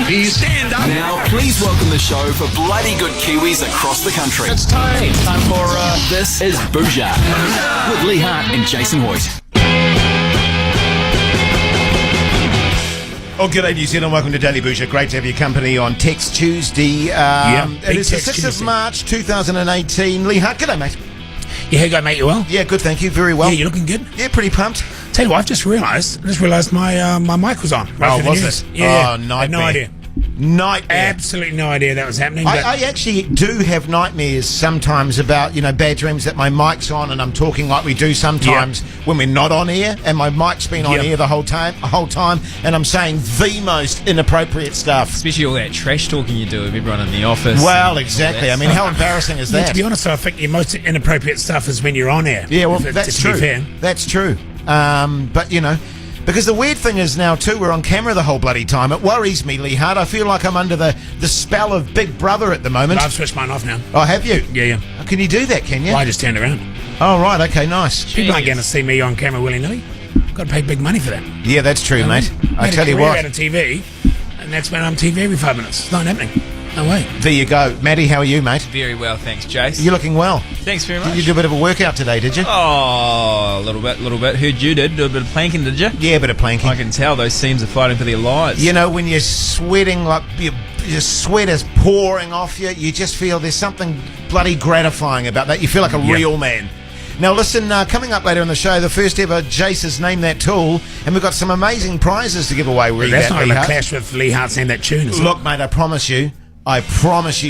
Kiwis, stand up. Now, please welcome the show for bloody good Kiwis across the country. It's time. Time for, This is Bhuja with Lee Hart and Jason Hoyt. Oh, g'day New Zealand, welcome to Daily Bhuja. Great to have your company on Text Tuesday. It is the 6th of March 2018. Lee Hart, g'day mate. Yeah, how you going, mate? You well? Yeah, good, thank you, very well. Yeah, you're looking good. Yeah, pretty pumped. Tell you what, I've just realised my my mic was on. Right, Oh, was it? Yeah, Oh, nightmare. I had no idea. Nightmare. Absolutely no idea that was happening. But I actually do have nightmares sometimes about, bad dreams that my mic's on and I'm talking like we do sometimes when we're not on air, and my mic's been on air the whole time, and I'm saying the most inappropriate stuff. Especially all that trash talking you do with everyone in the office. Well, exactly. I mean, how embarrassing is that? to be honest, I think your most inappropriate stuff is when you're on air. Yeah, well, to that's be true. fair. That's true. But, because the weird thing is now, too, we're on camera the whole bloody time. It worries me, Lee Hart. I feel like I'm under the spell of Big Brother at the moment. I've switched mine off now. Oh, have you? Yeah. Oh, can you do that, can you? Well, I just turned around. Oh, right. Okay, nice. People aren't going to see me on camera willy-nilly. Got to pay big money for that. Yeah, that's true, mate. I tell you what. what. Out of TV, and that's when I'm on TV every 5 minutes. It's not happening. No way. There you go. Maddie, how are you, mate? Very well, thanks, Jace. You're looking well. Thanks very much. You did a bit of a workout today, did you? Oh, a little bit. Heard you did. A bit of planking, did you? Yeah, a bit of planking. I can tell those teams are fighting for their lives. When you're sweating, like your sweat is pouring off you, you just feel there's something bloody gratifying about that. You feel like a real man. Now listen, coming up later in the show, the first ever Jace's Name That Tool, and we've got some amazing prizes to give away. That's not going to clash with Lee Hart's Name That Tune, is it? Look, mate, I promise you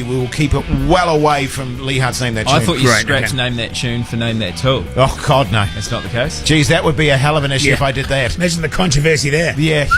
we will keep it well away from Lee Hart's Name That Tune. I thought you scratched Name That Tune for Name That Tool. Oh, God, no. That's not the case? Geez, that would be a hell of an issue if I did that. Imagine the controversy there. Yeah.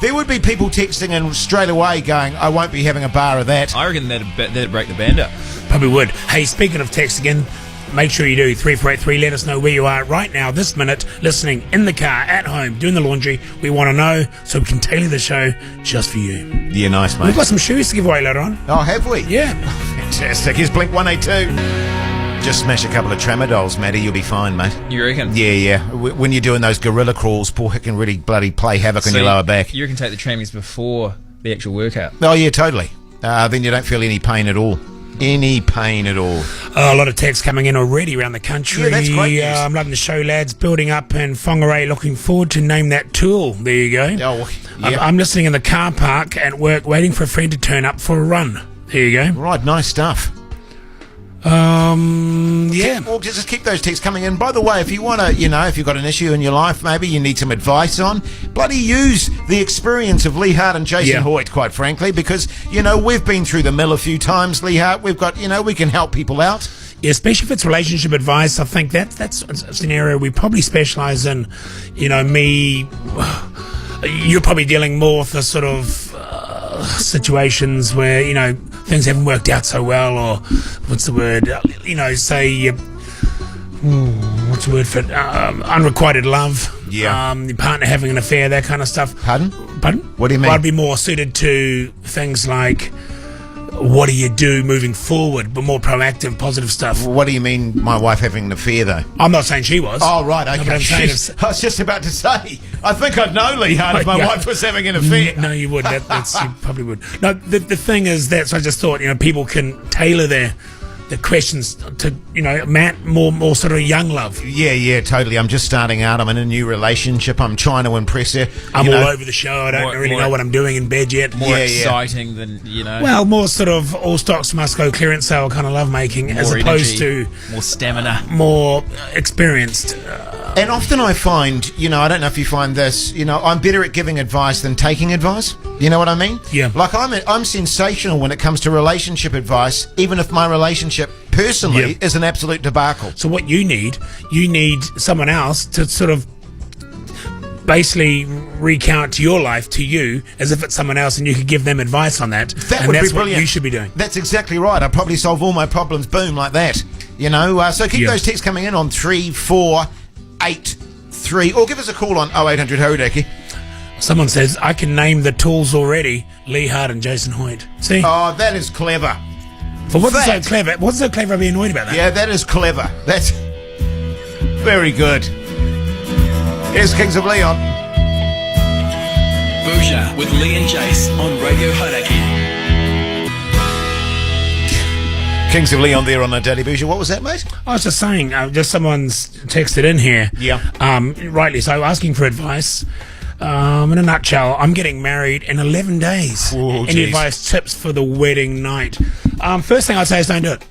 There would be people texting in straight away going, I won't be having a bar of that. I reckon that'd break the band up. Probably would. Hey, speaking of text again, make sure you do 3483. Let us know where you are right now, this minute, listening in the car, at home, doing the laundry. We want to know so we can tailor the show just for you. Yeah, nice, mate. We've got some shoes to give away later on. Oh, have we? Yeah. Oh, fantastic. Here's Blink 182. Just smash a couple of tramadols, Matty. You'll be fine, mate. You reckon? Yeah. When you're doing those gorilla crawls, Paul can really bloody play havoc on your lower back. You can take the trammies before the actual workout. Oh, yeah, totally. Then you don't feel any pain at all. Any pain at all. A lot of texts coming in already around the country. Yeah, that's great news. I'm loving the show, lads. Building up in Whangarei. Looking forward to Name That Tool. There you go. Oh, yeah. I'm listening in the car park at work, waiting for a friend to turn up for a run. There you go. Right, nice stuff. Yeah. Well, just keep those texts coming in. By the way, if you want to, if you've got an issue in your life, maybe you need some advice on, bloody use the experience of Lee Hart and Jason Hoyt, quite frankly, because, we've been through the mill a few times, Lee Hart. We've got, we can help people out. Yeah, especially if it's relationship advice. I think that's an area we probably specialise in. Me, you're probably dealing more with the sort of situations where, things haven't worked out so well, or what's the word? Say, what's the word for it? Unrequited love. Yeah. Your partner having an affair, that kind of stuff. Pardon? What do you mean? Well, I'd be more suited to things like, what do you do moving forward, but more proactive, positive stuff. What do you mean, my wife having an affair, though? I'm not saying she was. Oh, right, okay. No, but I'm saying I was just about to say, I think I'd know, Lee Hart, if my wife was having an affair. No, you would. That's you probably would. No, the thing is that, so I just thought, people can tailor their questions to, more sort of young love. Yeah, totally. I'm just starting out. I'm in a new relationship. I'm trying to impress her. I'm all over the show. I don't really know what I'm doing in bed yet. More exciting than, Well, more sort of all stocks must go clearance sale kind of lovemaking, as opposed to more stamina, more experienced. And often I find, I don't know if you find this, I'm better at giving advice than taking advice. You know what I mean? Yeah. Like I'm sensational when it comes to relationship advice, even if my relationship personally is an absolute debacle. So what you need someone else to sort of basically recount your life to you as if it's someone else, and you could give them advice on that. That would be brilliant. What you should be doing. That's exactly right. I'd probably solve all my problems, boom, like that. So keep those texts coming in on 3483, or give us a call on 0800 Hauraki. Someone says, I can name the tools already, Lee Hart and Jason Hoyt. See? Oh, that is clever. But what's so clever? What's so clever? I'd be annoyed about that. Yeah, that is clever. That's very good. Here's Kings of Leon. Bhuja with Lee and Jace on Radio Hauraki. Kings of Leon there on the Daily Bhuja. What was that, mate? I was just saying, just someone's texted in here. Yeah. Rightly so, asking for advice. In a nutshell, I'm getting married in 11 days. Oh, Any geez. advice, tips for the wedding night? First thing I'd say is don't do it.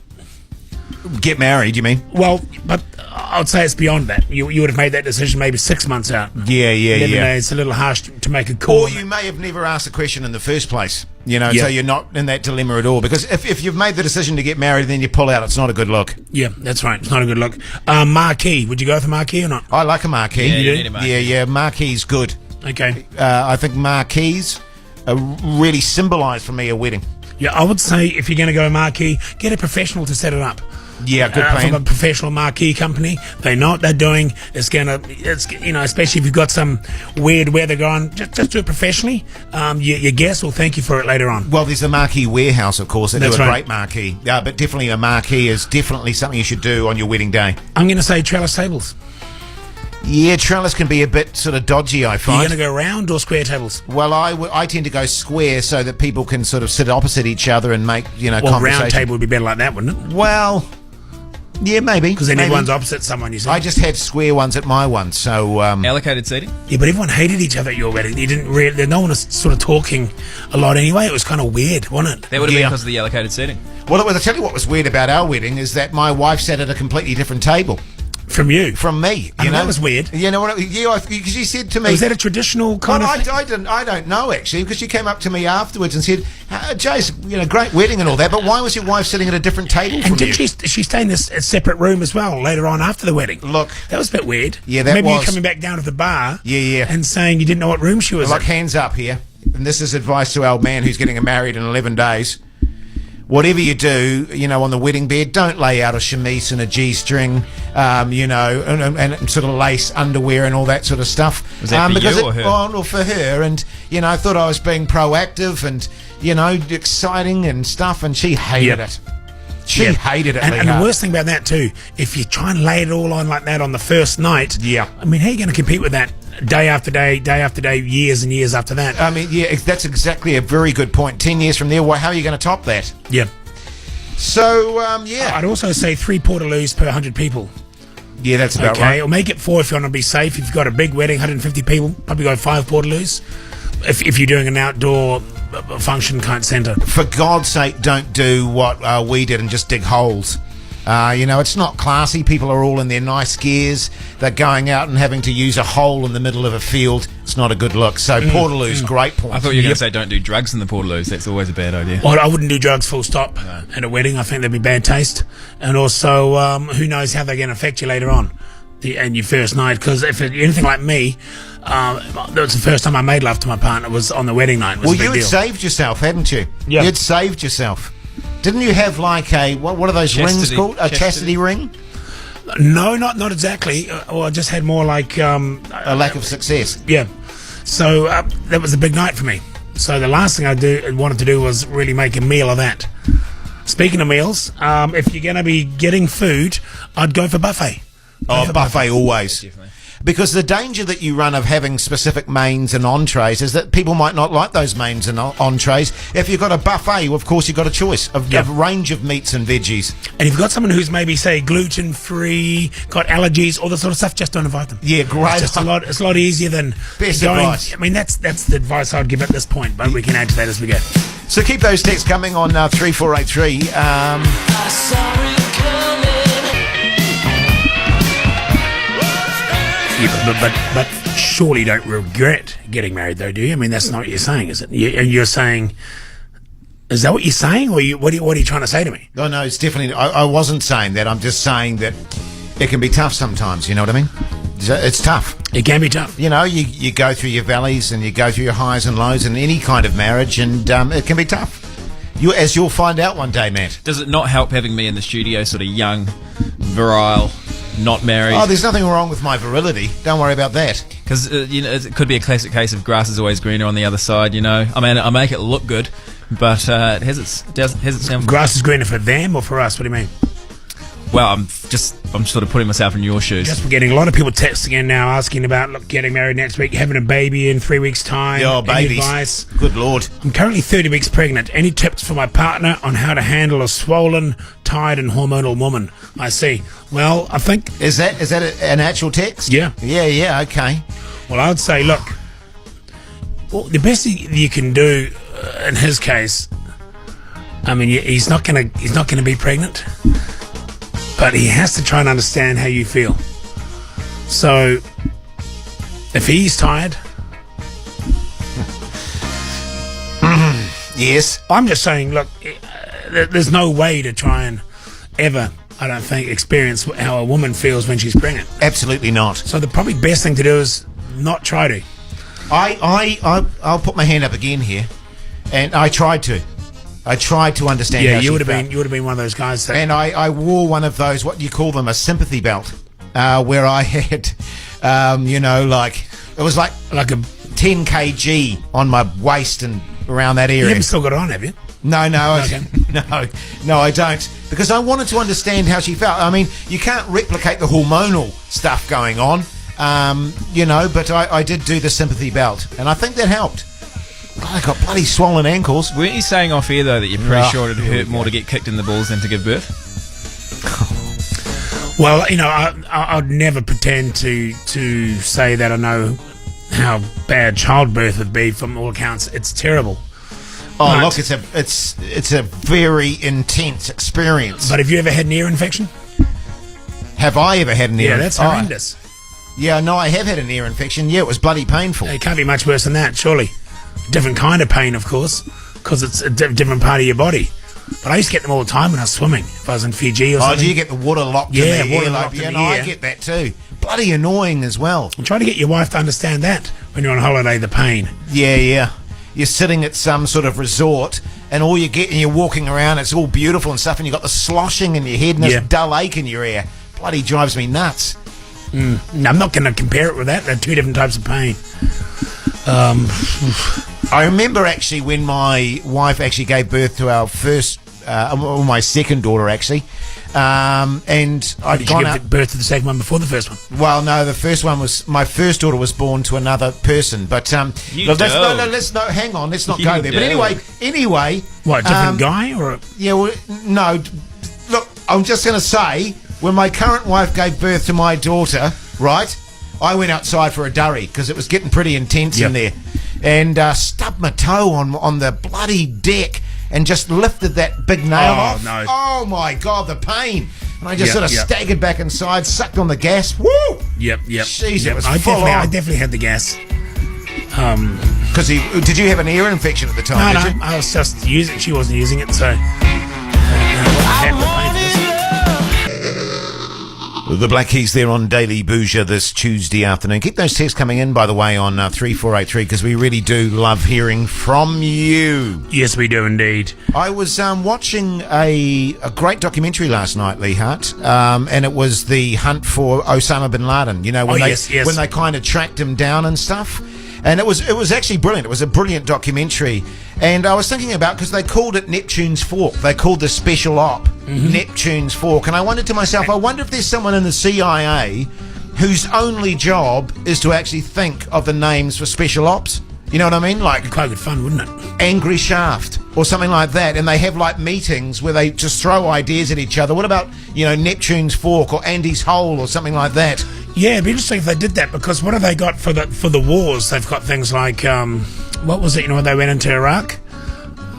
Get married, you mean? Well, but I'd say it's beyond that. You would have made that decision maybe 6 months out. Yeah, 11 days, a little harsh to make a call. Or you may have never asked the question in the first place, you know, Yeah. so you're not in that dilemma at all. Because if you've made the decision to get married and then you pull out, it's not a good look. Yeah, that's right. It's not a good look. Marquee. Would you go for marquee or not? I like a marquee. Yeah, you need a marquee. Yeah, marquee's good. Okay. I think marquees are really symbolise for me a wedding. Yeah, I would say if you're going to go marquee, get a professional to set it up. Yeah, good plan. From a professional marquee company. They know what they're doing. It's especially if you've got some weird weather going, just do it professionally. Your guests will thank you for it later on. Well, there's the Marquee Warehouse, of course. They That's do a right. great marquee. But definitely a marquee is definitely something you should do on your wedding day. I'm going to say trellis tables. Yeah, trellis can be a bit sort of dodgy, I Are you find. going to go round or square tables? Well, I tend to go square so that people can sort of sit opposite each other and make, Well, conversation. round table would be better like that, wouldn't it? Well, yeah, maybe. Because then maybe. everyone's opposite someone, you see. I just had square ones at my one, so... Allocated seating? Yeah, but everyone hated each other at your wedding. You didn't really... No one was sort of talking a lot anyway. It was kind of weird, wasn't it? That would have Yeah. been because of the allocated seating. well, I'll tell you what was weird about our wedding is that my wife sat at a completely different table From you. from me. I mean, that was weird. You know what? Because she said to me... Was that a traditional kind Well, of thing? I don't know actually, because she came up to me afterwards and said, "Jace, great wedding and all that, but why was your wife sitting at a different table from And you?" did she stay in this separate room as well later on after the wedding? Look, That was a bit weird. Yeah, that Maybe was. you coming back down to the bar Yeah. and saying you didn't know what room she was like in. hands up here, and this is advice to our man who's getting married in 11 days. Whatever you do, on the wedding bed, don't lay out a chemise and a G-string, and sort of lace underwear and all that sort of stuff. Was that for because you or her? Well, for her, and I thought I was being proactive and exciting and stuff, and she hated Yep. it. She Yeah. hated it. And the Leah. worst thing about that too, if you try and lay it all on like that on the first night, Yeah. I mean, how are you going to compete with that day after day, years and years after that? I mean, yeah, that's exactly a very good point. 10 years from there, how are you going to top that? Yeah. So, yeah. I'd also say 3 portaloos per 100 people. Yeah, that's about Okay, right. or make it 4 if you want to be safe. If you've got a big wedding, 150 people, probably go 5 portaloos. If you're doing an outdoor function kind of centre. For God's sake, don't do what we did and just dig holes. It's not classy. People are all in their nice gears. They're going out and having to use a hole in the middle of a field. It's not a good look. So Portaloo's great point. I thought you were going to say don't do drugs in the portaloos. That's always a bad idea. Well, I wouldn't do drugs full stop at a wedding. I think that'd be bad taste. And also, who knows how they're going to affect you later on and your first night. Because if anything like me, that was the first time I made love to my partner was on the wedding night. It was Well, a big you had deal. saved yourself, hadn't you? Yeah. You'd saved yourself. Didn't you have like a, what are those rings Chastity. called? A chastity ring? No, not exactly. Well, I just had more like... A lack of success. Yeah. So that was a big night for me. So the last thing I wanted to do was really make a meal of that. Speaking of meals, if you're going to be getting food, I'd go for buffet. Oh, buffet always. Definitely. Because the danger that you run of having specific mains and entrees is that people might not like those mains and entrees. If you've got a buffet, well, of course you've got a choice of Yep. a range of meats and veggies. And if you've got someone who's maybe, say, gluten-free, got allergies, all that sort of stuff, just don't invite them. Yeah, great. It's just it's a lot easier than Best going... advice. I mean, that's the advice I'd give at this point, but we can add to that as we go. So keep those texts coming on 3483. Yeah, but surely you don't regret getting married, though, do you? I mean, that's not what you're saying, is it? You're saying... Is that what you're saying, or what are you trying to say to me? Oh, no, it's definitely... I wasn't saying that. I'm just saying that it can be tough sometimes, you know what I mean? It's tough. It can be tough. You go through your valleys and you go through your highs and lows in any kind of marriage, and it can be tough. As you'll find out one day, Matt. Does it not help having me in the studio, sort of young, virile, not married? Oh, there's nothing wrong with my virility. Don't worry about that. Because it could be a classic case of grass is always greener on the other side. I mean, I make it look good, but it has its down. Grass is greener for them or for us? What do you mean? well, I'm sort of putting myself in your shoes. Just getting a lot of people texting in now asking about getting married next week, having a baby in 3 weeks' time. Oh, Any babies. advice? Good Lord. I'm currently 30 weeks pregnant. Any tips for my partner on how to handle a swollen, tired, and hormonal woman? I see. Well, I think... Is that an actual text? Yeah. Yeah, okay. Well, I would say, look, the best you can do in his case, I mean, he's not gonna be pregnant, but he has to try and understand how you feel. So, if he's tired, Yes. I'm just saying, look, there's no way to try and ever, I don't think, experience how a woman feels when she's pregnant. Absolutely not. So the probably best thing to do is not try to. I'll put my hand up again here, and I tried to understand. Yeah, how you she would have felt. been. You would have been one of those guys that. And I wore one of those, what do you call them, a sympathy belt, where I had, like, it was like like a. 10 kg on my waist and around that You area. haven't still got it on, have you? No, Okay. no, I don't. Because I wanted to understand how she felt. I mean, you can't replicate the hormonal stuff going on, but I did do the sympathy belt, and I think that helped. I got bloody swollen ankles. Weren't you saying off air, though, that you're pretty Oh, sure it'd hurt more to get kicked in the balls than to give birth? Well, I'd never pretend to say that I know how bad childbirth would be. From all accounts, it's terrible. Oh, But- look, it's a very intense experience. But have you ever had an ear infection? Have I ever had an ear? Yeah, that's Oh, horrendous. yeah, no, I have had an ear infection. Yeah, it was bloody painful. It can't be much worse than that, surely. Different kind of pain, of course, because it's a different part of your body. But I used to get them all the time when I was swimming. If I was in Fiji or Oh, something. do you get the water locked Yeah, in the water ear? locked in Yeah, the no, I ear. get that too. Bloody annoying as well. And try to get your wife to understand that when you're on holiday, the pain. Yeah. You're sitting at some sort of resort, and all you get, and you're walking around, it's all beautiful and stuff, and you've got the sloshing in your head and this Yeah. dull ache in your ear. Bloody drives me nuts. No, I'm not going to compare it with that. They're two different types of pain. I remember actually when my wife actually gave birth to our first, my second daughter actually, and I'd Did you gone give out. birth to the second one before the first one? Well, no, the first one was my first daughter was born to another person, but You look, don't. let's not hang on, let's not You go there. But don't. anyway, What, different guy or? yeah, well, no, look, I'm just going to say when my current wife gave birth to my daughter, right? I went outside for a durry because it was getting pretty intense in there, and stubbed my toe on the bloody deck. And just lifted that big nail off. No. Oh my God, the pain! And I just Yep, sort of yep. staggered back inside, sucked on the gas. Woo! Yep. Jeez, it was I full definitely, on. I definitely had the gas. Because did you have an ear infection at the time? No, did you? I was just using. She wasn't using it, so. I had the pain for this. The Black Keys there on Daily Bhuja this Tuesday afternoon. Keep those texts coming in, by the way, on 3483 because we really do love hearing from you. Yes, we do indeed. I was watching a great documentary last night, Lee Hart, and it was the hunt for Osama bin Laden. You know, when yes. when they kind of tracked him down and stuff. And it was actually brilliant. It was a brilliant documentary. And I was thinking about, because they called it Neptune's Fork. They called the special op Neptune's Fork. And I wondered to myself, I wonder if there's someone in the CIA whose only job is to actually think of the names for special ops. You know what I mean? Like Quite good fun, wouldn't it? Angry Shaft or something like that. And they have like meetings where they just throw ideas at each other. What about, Neptune's Fork or Andy's Hole or something like that? Yeah, it'd be interesting if they did that, because what have they got for the wars? They've got things like what was it? When they went into Iraq,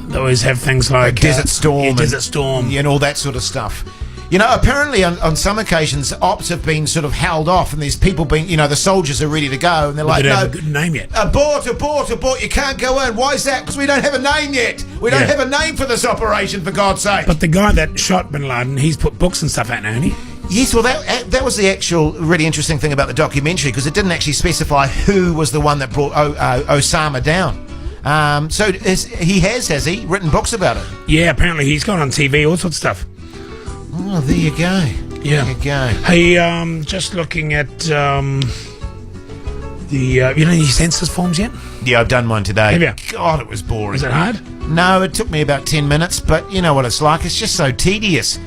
they always have things like Desert Storm. Yeah, and- Desert Storm. and all that sort of stuff. Apparently on some occasions, ops have been sort of held off, and there's people being, the soldiers are ready to go, and they're They like, don't no, have a good name yet. abort, you can't go in. Why is that? Because we don't have a name yet. We don't Yeah. have a name for this operation, for God's sake. But the guy that shot Bin Laden, he's put books and stuff out now, hasn't he? Yes, well, that was the actual really interesting thing about the documentary, because it didn't actually specify who was the one that brought Osama down. So has he written books about it? Yeah, apparently he's gone on TV, all sorts of stuff. Oh, there you go. Yeah. There you go. Hey, just looking at the any census forms yet? Yeah, I've done one today. Have you? God, it was boring. Is it hard? No, it took me about 10 minutes, but you know what it's like. It's just so tedious.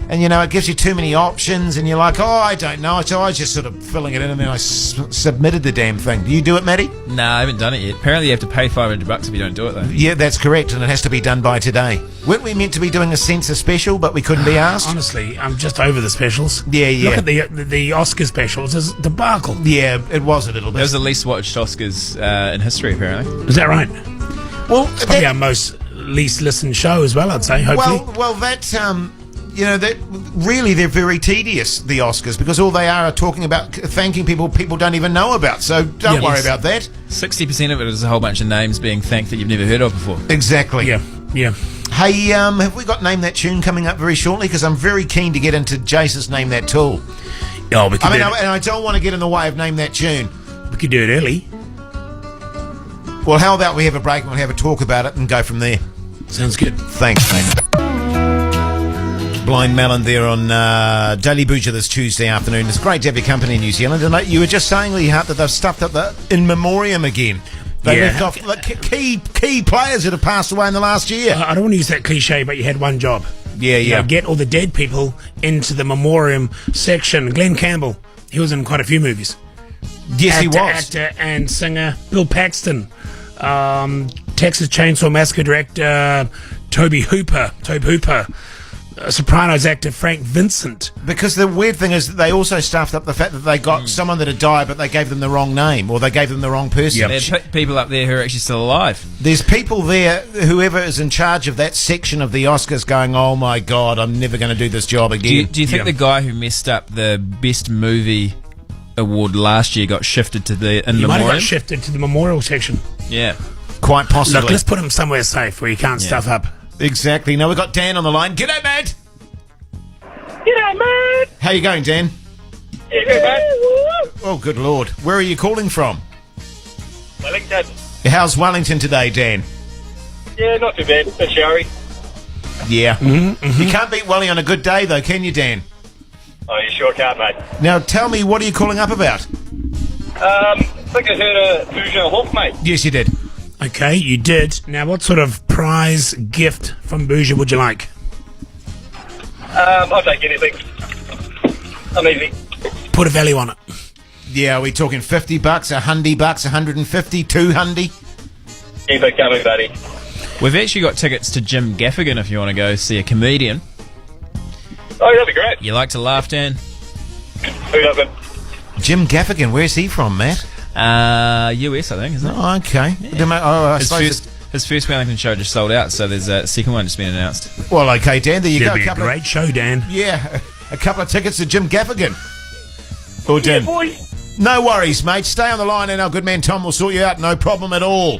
and it gives you too many options, and you're like, oh, I don't know. So I was just sort of filling it in, and then I submitted the damn thing. Do you do it, Matty? No, I haven't done it yet. Apparently, you have to pay $500 if you don't do it, though. Yeah, that's correct, and it has to be done by today. Weren't we meant to be doing a censor special, but we couldn't be asked? Honestly, I'm just over the specials. Yeah. Look at the Oscar specials. It's a debacle. Yeah, it was a little bit. It was the least watched Oscars in history, apparently. Is that right? Well, It's probably our most least listened show as well, I'd say, hopefully. Well, that that really they're very tedious, the Oscars, because all they are talking about thanking people don't even know about. So don't worry about that. 60% of it is a whole bunch of names being thanked that you've never heard of before. Exactly. Yeah. Hey, have we got Name That Tune coming up very shortly? Because I'm very keen to get into Jace's Name That Tool. Oh, we could do it. And I don't want to get in the way of Name That Tune. We could do it early. Well, how about we have a break and we'll have a talk about it and go from there? Sounds good. Thanks, mate. Blind Melon there on Daily Bhuja this Tuesday afternoon. It's great to have your company in New Zealand. And you were just saying, Lee Hart, that they've stuffed up the In Memoriam again. They left off key players that have passed away in the last year. I don't want to use that cliche, but you had one job. Yeah. Get all the dead people into the memoriam section. Glenn Campbell, he was in quite a few movies. Yes, he was. Actor and singer. Bill Paxton. Texas Chainsaw Massacre director Tobe Hooper. Sopranos actor Frank Vincent. Because the weird thing is that they also stuffed up the fact that they got someone that had died, but they gave them the wrong name, or they gave them the wrong person. There are people up there who are actually still alive. There's people there, whoever is in charge of that section of the Oscars, going, oh my God, I'm never going to do this job again. Do you think the guy who messed up the Best Movie Award last year got shifted to the In He might have Memoriam? got shifted to the memorial section. Yeah. Quite possibly. Look, let's put him somewhere safe where he can't stuff up. Exactly. Now we've got Dan on the line. G'day, mate. G'day, mate. How you going, Dan? Yeah, good, mate. Oh, good Lord. Where are you calling from? Wellington. How's Wellington today, Dan? Yeah, not too bad. Bit showery. Yeah. You can't beat Welly on a good day, though, can you, Dan? Oh, you sure can't, mate. Now, tell me, what are you calling up about? I think I heard a Bhuja Hawk, mate. Yes, you did. Okay, you did. Now, what sort of prize gift from Bhuja would you like? I'll take anything. I'm easy. Put a value on it. Yeah, are we talking $50, $100, 150, 200? Keep it coming, buddy. We've actually got tickets to Jim Gaffigan if you want to go see a comedian. Oh, that'd be great. You like to laugh, Dan? Who doesn't? Jim Gaffigan, where's he from, Matt? US, I think, isn't it? Oh, okay. I suppose His first Wellington show just sold out, so there's a second one just been announced. well, okay, Dan, there you It'll go. be a great show, Dan. Yeah, a couple of tickets to Jim Gaffigan. Or Yeah, Dan. boy. No worries, mate. Stay on the line and our good man Tom will sort you out. No problem at all.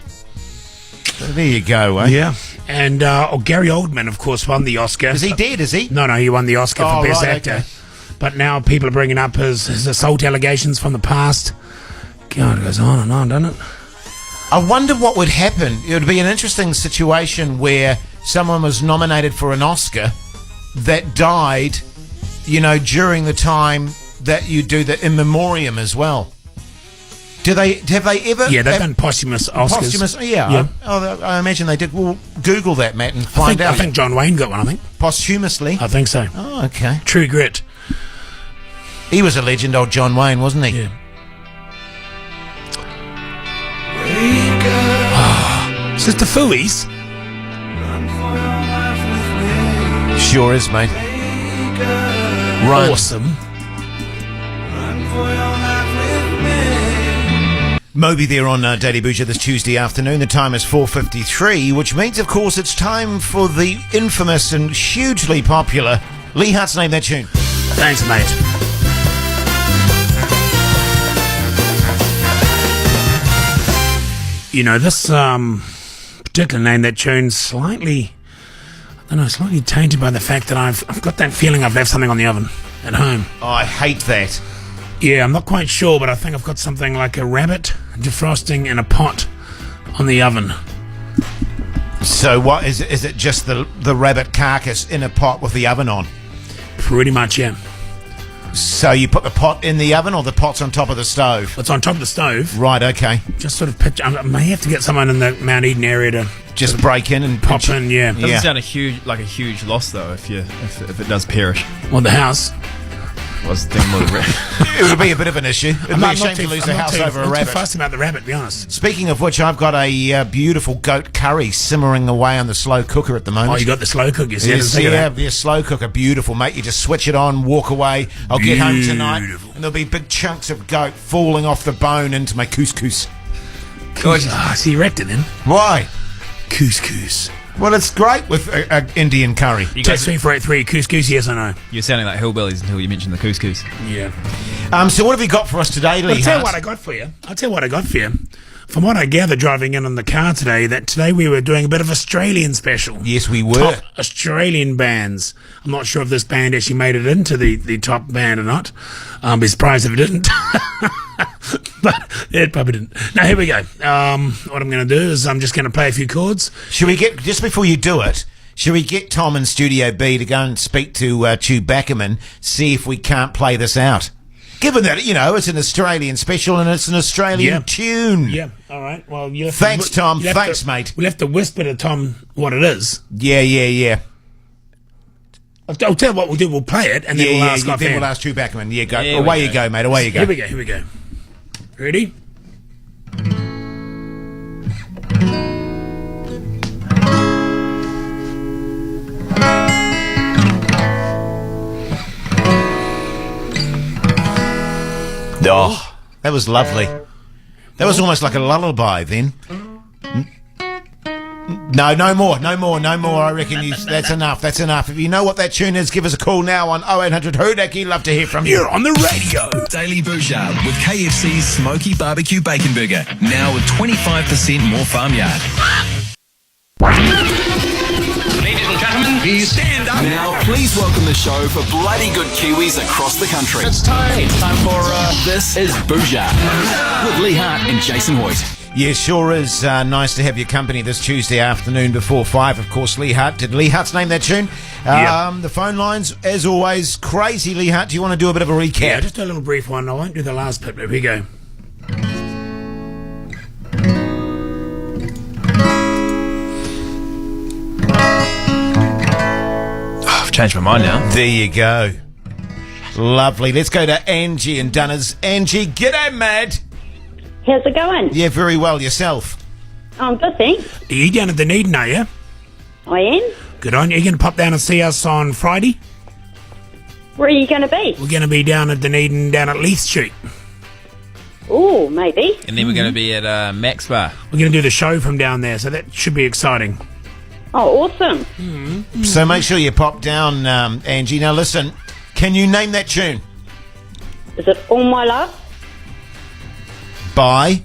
So there you go, eh? Yeah. And Gary Oldman, of course, won the Oscar. Is he dead, is he? No, he won the Oscar Oh, for Best right, Actor. okay. But now people are bringing up his assault allegations from the past. God, it goes on and on, doesn't it? I wonder what would happen. It would be an interesting situation where someone was nominated for an Oscar that died, during the time that you do the In Memoriam as well. Have they ever? Yeah, they've done posthumous Oscars. Posthumous, yeah. I imagine they did. Well, Google that, Matt, and find out. I think John Wayne got one, I think. Posthumously. I think so. Oh, okay. True Grit. He was a legend, old John Wayne, wasn't he? Yeah. Is this the Fooey's? Sure is, mate. Run. Awesome. Moby there on Daily Bhuja this Tuesday afternoon. The time is 4:53, which means, of course, it's time for the infamous and hugely popular Lee Hart's Name That Tune. Thanks, mate. This particular Name That Tune's slightly tainted by the fact that I've got that feeling I've left something on the oven at home. Oh, I hate that. Yeah, I'm not quite sure, but I think I've got something like a rabbit defrosting in a pot on the oven. So what is it? Is it just the rabbit carcass in a pot with the oven on? Pretty much, yeah. So you put the pot in the oven, or the pot's on top of the stove? It's on top of the stove. Right, okay. Just sort of picture. I may have to get someone in the Mount Eden area to just break in and Pop in, yeah. Doesn't Yeah. sound a huge loss though if it does perish. Well, the house. I was thinking more of the It would be a bit of an issue. It'd be a shame to lose the house over a I'm rabbit. too fussed about the rabbit, to be honest. Speaking of which, I've got a beautiful goat curry simmering away on the slow cooker at the moment. Oh, you got the slow cook, you see? Yes, yeah, slow cooker, beautiful, mate. You just switch it on, walk away. I'll get home tonight, Beautiful. and there'll be big chunks of goat falling off the bone into my couscous. Ah, so you wrecked it then. Why? Couscous. Well, it's great with Indian curry. You Text guys, 3483, couscous, yes or no? you're sounding like hillbillies until you mentioned the couscous. Yeah. So what have you got for us today, Lee? I'll tell you Hart? what I got for you. From what I gather driving in the car today, that today we were doing a bit of Australian special. Yes, we were. Top Australian bands. I'm not sure if this band actually made it into the top band or not. I'll be surprised if it didn't. But it probably didn't. Now, here we go. What I'm going to do is I'm just going to play a few chords. Should we get, just before you do it, should we get Tom in Studio B to go and speak to Chew Backerman, see if we can't play this out? Given that, it's an Australian special and it's an Australian tune. Yeah, all right. Well, you have Thanks, Tom. you'll have Thanks, mate. We'll have to whisper to Tom what it is. Yeah. I'll tell you what we'll do. We'll play it and then we'll ask then offhand. we'll ask Chew Backerman. Yeah, go. Here we Away go. you go, mate. Away you go. Here we go. Ready? Oh, that was lovely. That was almost like a lullaby then. No more. I reckon that's enough. If you know what that tune is, give us a call now on 0800 Hoodaki. Love to hear from you. You're on the radio. Daily Bhuja with KFC's Smoky Barbecue Bacon Burger. Now with 25% more farmyard. Ladies and gentlemen, please stand up. Now, please welcome the show for bloody good Kiwis across the country. It's time for This is Bhuja with Lee Hart and Jason Hoyt. Yeah, sure is nice to have your company this Tuesday afternoon before 5. Of course, Lee Hart. Did Lee Hart's name that tune? The phone lines, as always, crazy. Lee Hart, do you want to do a bit of a recap? Yeah, just a little brief one. I won't do the last bit, but here we go. I've changed my mind now. There you go. Lovely. Let's go to Angie and Dunners. Angie, g'day, mad. How's it going? Yeah, very well. Yourself? I'm good, thanks. Are you down at Dunedin, are you? I am. Good on you. You're going to pop down and see us on Friday? Where are you going to be? We're going to be down at Dunedin, down at Leith Street. Oh, maybe. And then we're going to be at Max Bar. We're going to do the show from down there, so that should be exciting. Oh, awesome. So make sure you pop down, Angie. Now, listen, can you name that tune? Is it All My Love? By?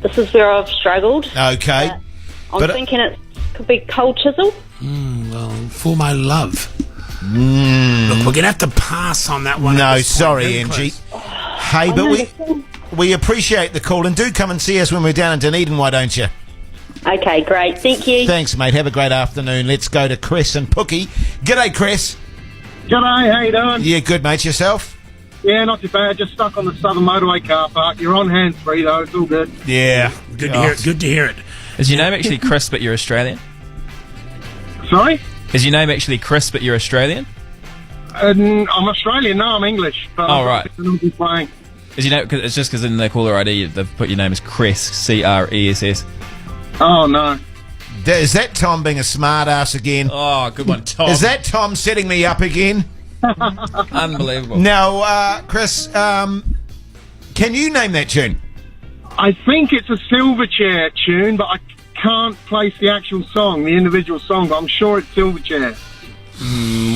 This is where I've struggled. Okay. I'm but- thinking it could be Cold Chisel. Well, For My Love. Look, we're going to have to pass on that one. at No, this point. sorry, Very Angie. close. Hey, but we appreciate the call, and do come and see us when we're down in Dunedin, why don't you? Okay, great. Thank you. Thanks, mate. Have a great afternoon. Let's go to Chris and Pookie. G'day, Chris. G'day, how you doing? Yeah, good, mate. Yourself? Yeah, not too bad. Just stuck on the Southern Motorway car park. You're on hands free though. It's all good. Yeah. Good to hear it. Good to hear it. Is your name actually Chris, but you're Australian? Sorry? Is your name actually Chris, but you're Australian? I'm Australian. No, I'm English. But Oh, right. I'm just playing. Is your name? Cause it's just because in the caller ID they've put your name as Cress, C-R-E-S-S. Oh no. Is that Tom being a smart ass again? Oh, good one, Tom. Is that Tom setting me up again? unbelievable? Now, Chris, can you name that tune? I think it's a Silverchair tune, but I can't place the actual song, the individual song. But I'm sure it's Silverchair.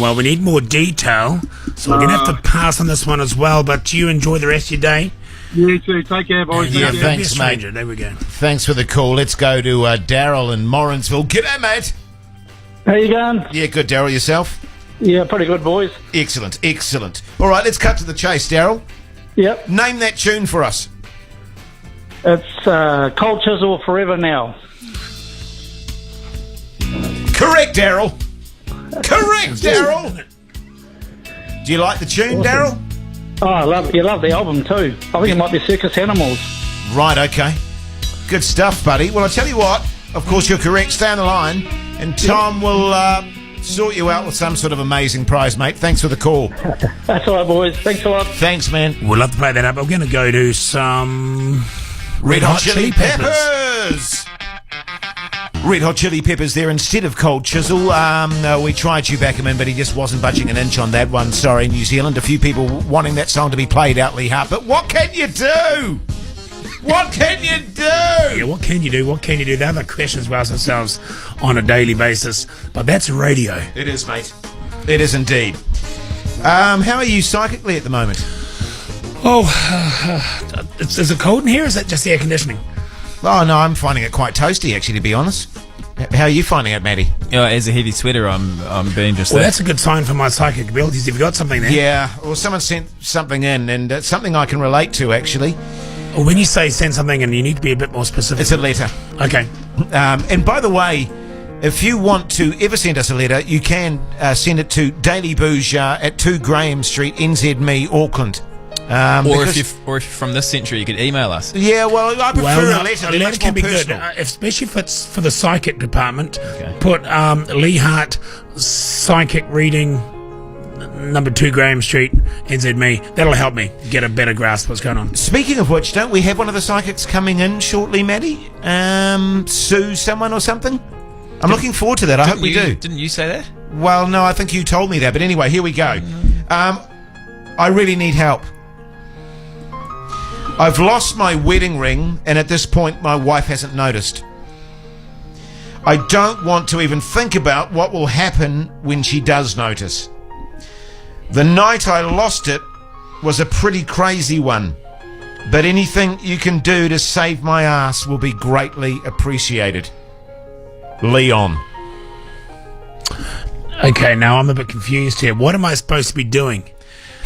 Well, we need more detail, so we're going to have to pass on this one as well, but you enjoy the rest of your day. You too. Take care, boys. Yeah, Thank you. thanks, Be a stranger. mate. There we go. Thanks for the call. Let's go to Daryl in Morrinsville. G'day, mate. How you going? Yeah, good, Daryl. Yourself? Yeah, pretty good, boys. Excellent, excellent. All right, let's cut to the chase, Daryl. Yep. Name that tune for us. It's Cold Chisel Forever Now. Correct, Daryl. Correct, Daryl. Do you like the tune, Daryl? Oh, I love you love the album too. I think it might be Circus Animals. Right, okay. Good stuff, buddy. Well, I'll tell you what. Of course, you're correct. Stay on the line, and Tom will sort you out with some sort of amazing prize, mate. Thanks for the call. That's all right, boys. Thanks a lot. Thanks, man. We'd love to play that up. We're going to go to some Red Hot Chili Peppers. Red Hot Chili Peppers there instead of Cold Chisel. We tried Hugh Backerman, but he just wasn't budging an inch on that one. Sorry, New Zealand. A few people wanting that song to be played out, Lee Hart. But what can you do? What can you do? Yeah, what can you do? What can you do? They're the questions we ask ourselves on a daily basis. But that's radio. It is, mate. It is indeed. How are you psychically at the moment? Is it cold in here? Or is it just the air conditioning? Oh, no, I'm finding it quite toasty, actually, to be honest. How are you finding it, Matty? As a heavy sweater, I'm being just Well, that. that's a good sign for my psychic abilities. Have you got something there? Yeah, well, someone sent something in, and it's something I can relate to, actually. Well, when you say send something in, you need to be a bit more specific. It's a letter. Okay. And by the way, if you want to ever send us a letter, you can send it to Daily Bhuja at 2 Graham Street, NZME, Auckland. Or if you're from this century, you could email us. Yeah, well, I prefer a letter. A They're letter much can more be personal. good, especially if it's for the psychic department. Okay. Put Lee Hart, psychic reading, number 2 Graham Street, NZME. That'll help me get a better grasp of what's going on. Speaking of which, don't we have one of the psychics coming in shortly, Maddie? Sue someone or something? I'm looking forward to that. I hope we do. Didn't you say that? Well, no, I think you told me that. But anyway, here we go. I really need help. I've lost my wedding ring, and at this point, my wife hasn't noticed. I don't want to even think about what will happen when she does notice. The night I lost it was a pretty crazy one, but anything you can do to save my ass will be greatly appreciated. Leon. Okay, now I'm a bit confused here. What am I supposed to be doing?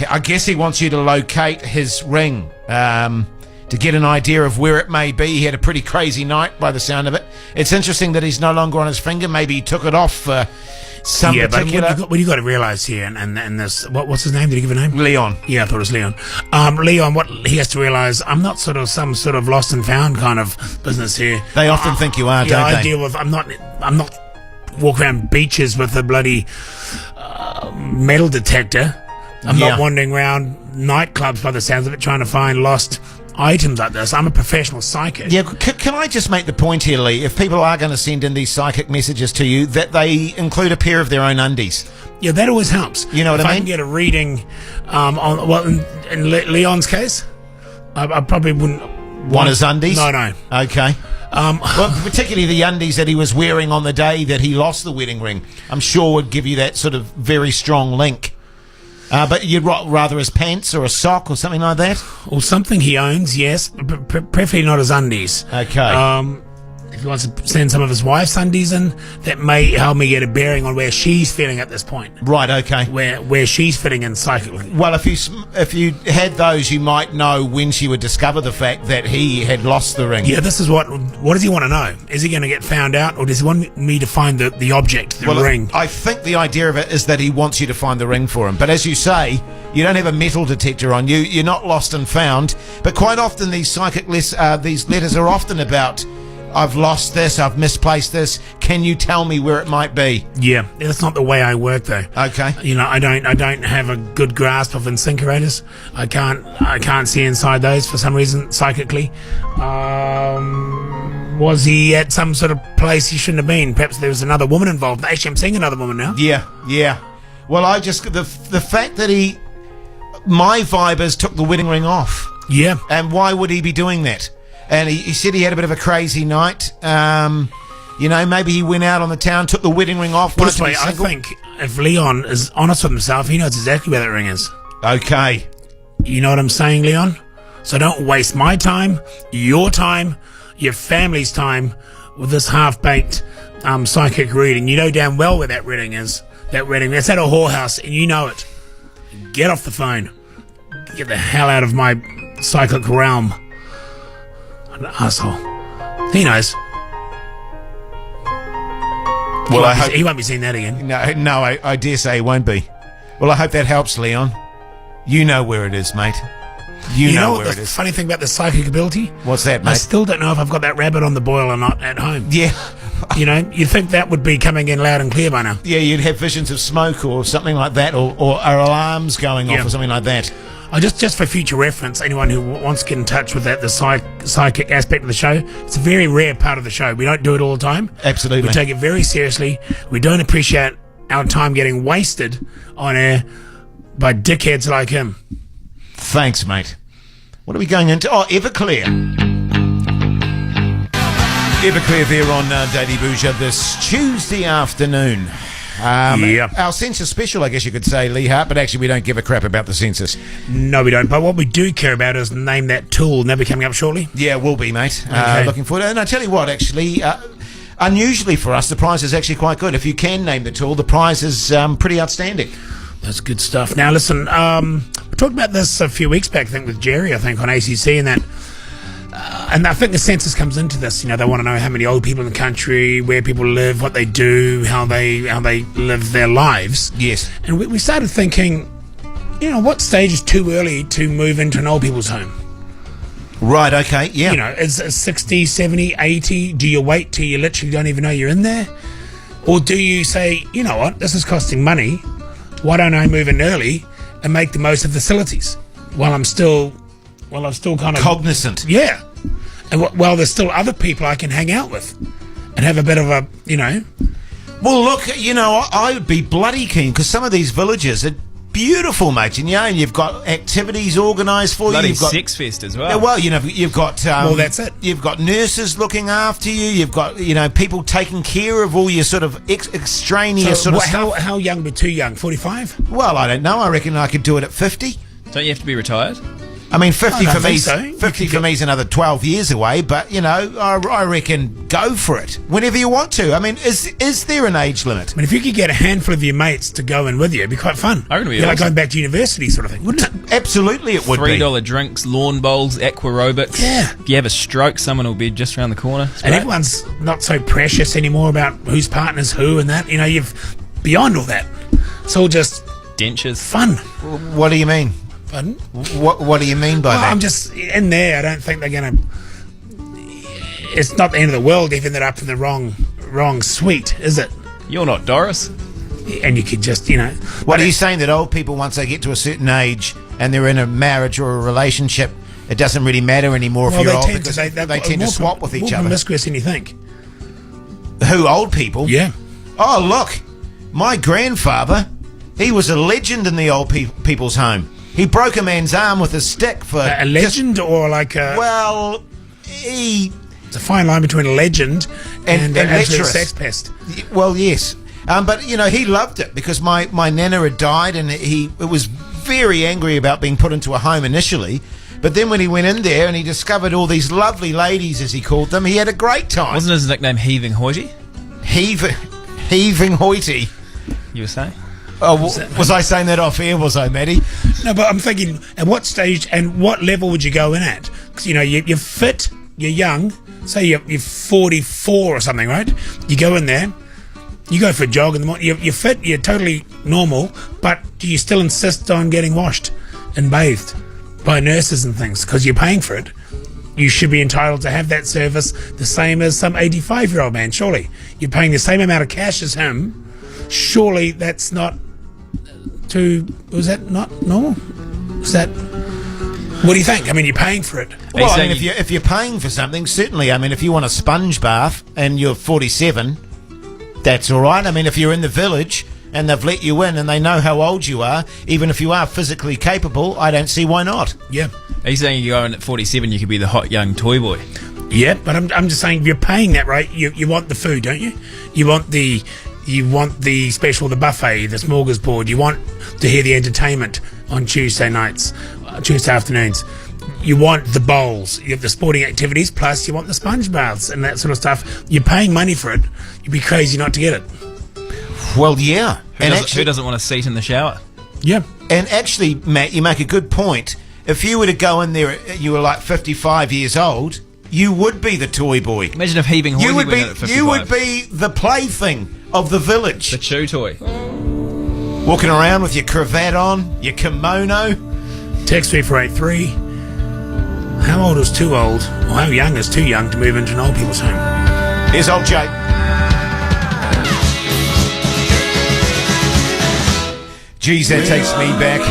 I guess he wants you to locate his ring, to get an idea of where it may be. He had a pretty crazy night by the sound of it. It's interesting that he's no longer on his finger. Maybe he took it off for some particular... But what you got to realise here, and this, what's his name? Did he give a name? Leon. Yeah, I thought it was Leon. Leon, what he has to realise, I'm not sort of some sort of lost and found kind of business here. They often think you are, yeah, don't they? I deal with. I'm not walking around beaches with a bloody metal detector. I'm not wandering around nightclubs by the sounds of it trying to find lost items like this. I'm a professional psychic. Yeah, can I just make the point here, Lee? If people are going to send in these psychic messages to you, that they include a pair of their own undies. Yeah, that always helps. You know what if I mean? I can get a reading in Leon's case, I probably wouldn't Want his undies? No. Okay. Well, particularly the undies that he was wearing on the day that he lost the wedding ring, I'm sure would give you that sort of very strong link. But you'd rather his pants or a sock or something like that? Or something he owns, yes. Preferably not his undies. Okay. If he wants to send some of his wife's undies in, that may help me get a bearing on where she's feeling at this point. Right, okay. Where she's fitting in psychically. Well, if you had those, you might know when she would discover the fact that he had lost the ring. Yeah, this is what does he want to know? Is he going to get found out, or does he want me to find the object, the ring? I think the idea of it is that he wants you to find the ring for him. But as you say, you don't have a metal detector on you. You're not lost and found. But quite often these psychic these letters are often about, I've lost this, I've misplaced this. Can you tell me where it might be? Yeah, that's not the way I work though. Okay. You know, I don't have a good grasp of incinerators. I can't see inside those for some reason psychically. Was he at some sort of place he shouldn't have been? Perhaps there was another woman involved. Actually, I'm seeing another woman now. Yeah. Well, I just the fact that my vibers took the wedding ring off. Yeah. And why would he be doing that? And he said he had a bit of a crazy night. You know, maybe he went out on the town, took the wedding ring off. Put it this way, I think if Leon is honest with himself, he knows exactly where that ring is. Okay. You know what I'm saying, Leon? So don't waste my time, your family's time with this half-baked psychic reading. You know damn well where that reading is. That's at a whorehouse, and you know it. Get off the phone. Get the hell out of my psychic realm. An asshole. He knows. Well, he won't be seeing that again. No, I dare say he won't be. Well, I hope that helps, Leon. You know where it is, mate. You know what where the it is. funny thing about the psychic ability? What's that, I mate? still don't know if I've got that rabbit on the boil or not at home. Yeah. You know, you'd think that would be coming in loud and clear by now. Yeah, you'd have visions of smoke or something like that, or alarms going off Yeah. or something like that. Just for future reference, anyone who wants to get in touch with that, the psychic aspect of the show, it's a very rare part of the show. We don't do it all the time. Absolutely. We take it very seriously. We don't appreciate our time getting wasted on air by dickheads like him. Thanks, mate. What are we going into? Oh, Everclear. Everclear there on Daily Bhuja this Tuesday afternoon. Our census special, I guess you could say, Lee Hart, but actually we don't give a crap about the census. No, we don't. But what we do care about is Name That Tool, and that'll be coming up shortly. Yeah, will be, mate. Okay. Looking forward to it. And I tell you what, actually, unusually for us, the prize is actually quite good. If you can name the tool, the prize is pretty outstanding. That's good stuff. Now, listen, we talked about this a few weeks back, I think, with Jerry, on ACC, and that. And I think the census comes into this. You know, they want to know how many old people in the country, where people live, what they do, how they live their lives. Yes. And we started thinking, you know, what stage is too early to move into an old people's home? Right, okay, yeah. You know, is it 60, 70, 80? Do you wait till you literally don't even know you're in there? Or do you say, you know what, this is costing money. Why don't I move in early and make the most of facilities while I'm still kind of cognizant? Yeah. And while there's still other people I can hang out with and have a bit of a, you know. Well, look, you know, I would be bloody keen because some of these villages are beautiful, mate. And, and you've got activities organised for Bloody you. You've got sex fest as Yeah, well. well, you know, you've got well, that's it. You've got nurses looking after you. You've got, you know, people taking care of all your sort of extraneous sort of stuff. How young but too young? 45? Well, I don't know. I reckon I could do it at 50. Don't you have to be retired? I mean, 50 I don't for me. think so. 50 for me is another 12 years away. But you know, I reckon go for it whenever you want to. I mean, is there an age limit? I mean, if you could get a handful of your mates to go in with you, it'd be quite fun. I reckon it'd be like awesome. going back to university sort of thing, wouldn't it? Absolutely, it would be. $3 drinks, lawn bowls, aquarobics. Yeah. If you have a stroke, someone will be just around the corner. It's And great. everyone's not so precious anymore about whose partner's who and that. You know, you've beyond all that. It's all just Dentures. fun. What do you mean? Pardon? What do you mean by Well, that? I'm just in there. I don't think they're going to. It's not the end of the world if they're up in the wrong suite, is it? You're not Doris. And you could just, you know. What are you saying, that old people, once they get to a certain age and they're in a marriage or a relationship, it doesn't really matter anymore if Well, you're they old tend because to, they tend to swap with each more other? promiscuous than you think. Who, old people? Yeah. Oh, look, my grandfather, he was a legend in the old people's home. He broke a man's arm with a stick for... A legend or like a... Well, he... It's a fine line between a legend and an absolute lecherous. sex pest. Well, yes. But, you know, he loved it because my nana had died and he was very angry about being put into a home initially. But then when he went in there and he discovered all these lovely ladies, as he called them, he had a great time. Wasn't his nickname Heaving Hoity? Heaving hoity. You were saying? Oh, was I saying that off air, was I, Maddie? No, but I'm thinking, at what stage and what level would you go in at? Because, you know, you're fit, you're young, say you're 44 or something, right? You go in there, you go for a jog in the morning, you're fit, you're totally normal, but do you still insist on getting washed and bathed by nurses and things? Because you're paying for it. You should be entitled to have that service the same as some 85-year-old man, surely. You're paying the same amount of cash as him. Surely that's not was that not normal? Was that... What do you think? I mean, you're paying for it. Well, I mean, if you're paying for something, certainly. I mean, if you want a sponge bath and you're 47, that's all right. I mean, if you're in the village and they've let you in and they know how old you are, even if you are physically capable, I don't see why not. Yeah. Are you saying you go in at 47, you could be the hot young toy boy? Yeah, but I'm just saying, you're paying that, right? You want the food, don't you? You want the special, the buffet, the smorgasbord. You want to hear the entertainment on Tuesday nights, Tuesday afternoons. You want the bowls, you have the sporting activities, plus you want the sponge baths and that sort of stuff. You're paying money for it. You'd be crazy not to get it. Well, yeah. Who doesn't want a seat in the shower? Yeah. And actually, Matt, you make a good point. If you were to go in there, you were like 55 years old, you would be the toy boy. Imagine if Heaving Hoity went in at 55. You would be the plaything of the village. The chew toy. Walking around with your cravat on, your kimono. Text 3483 How old is too old? Or how young is too young to move into an old people's home? Here's old Jay. Geez, that takes me back.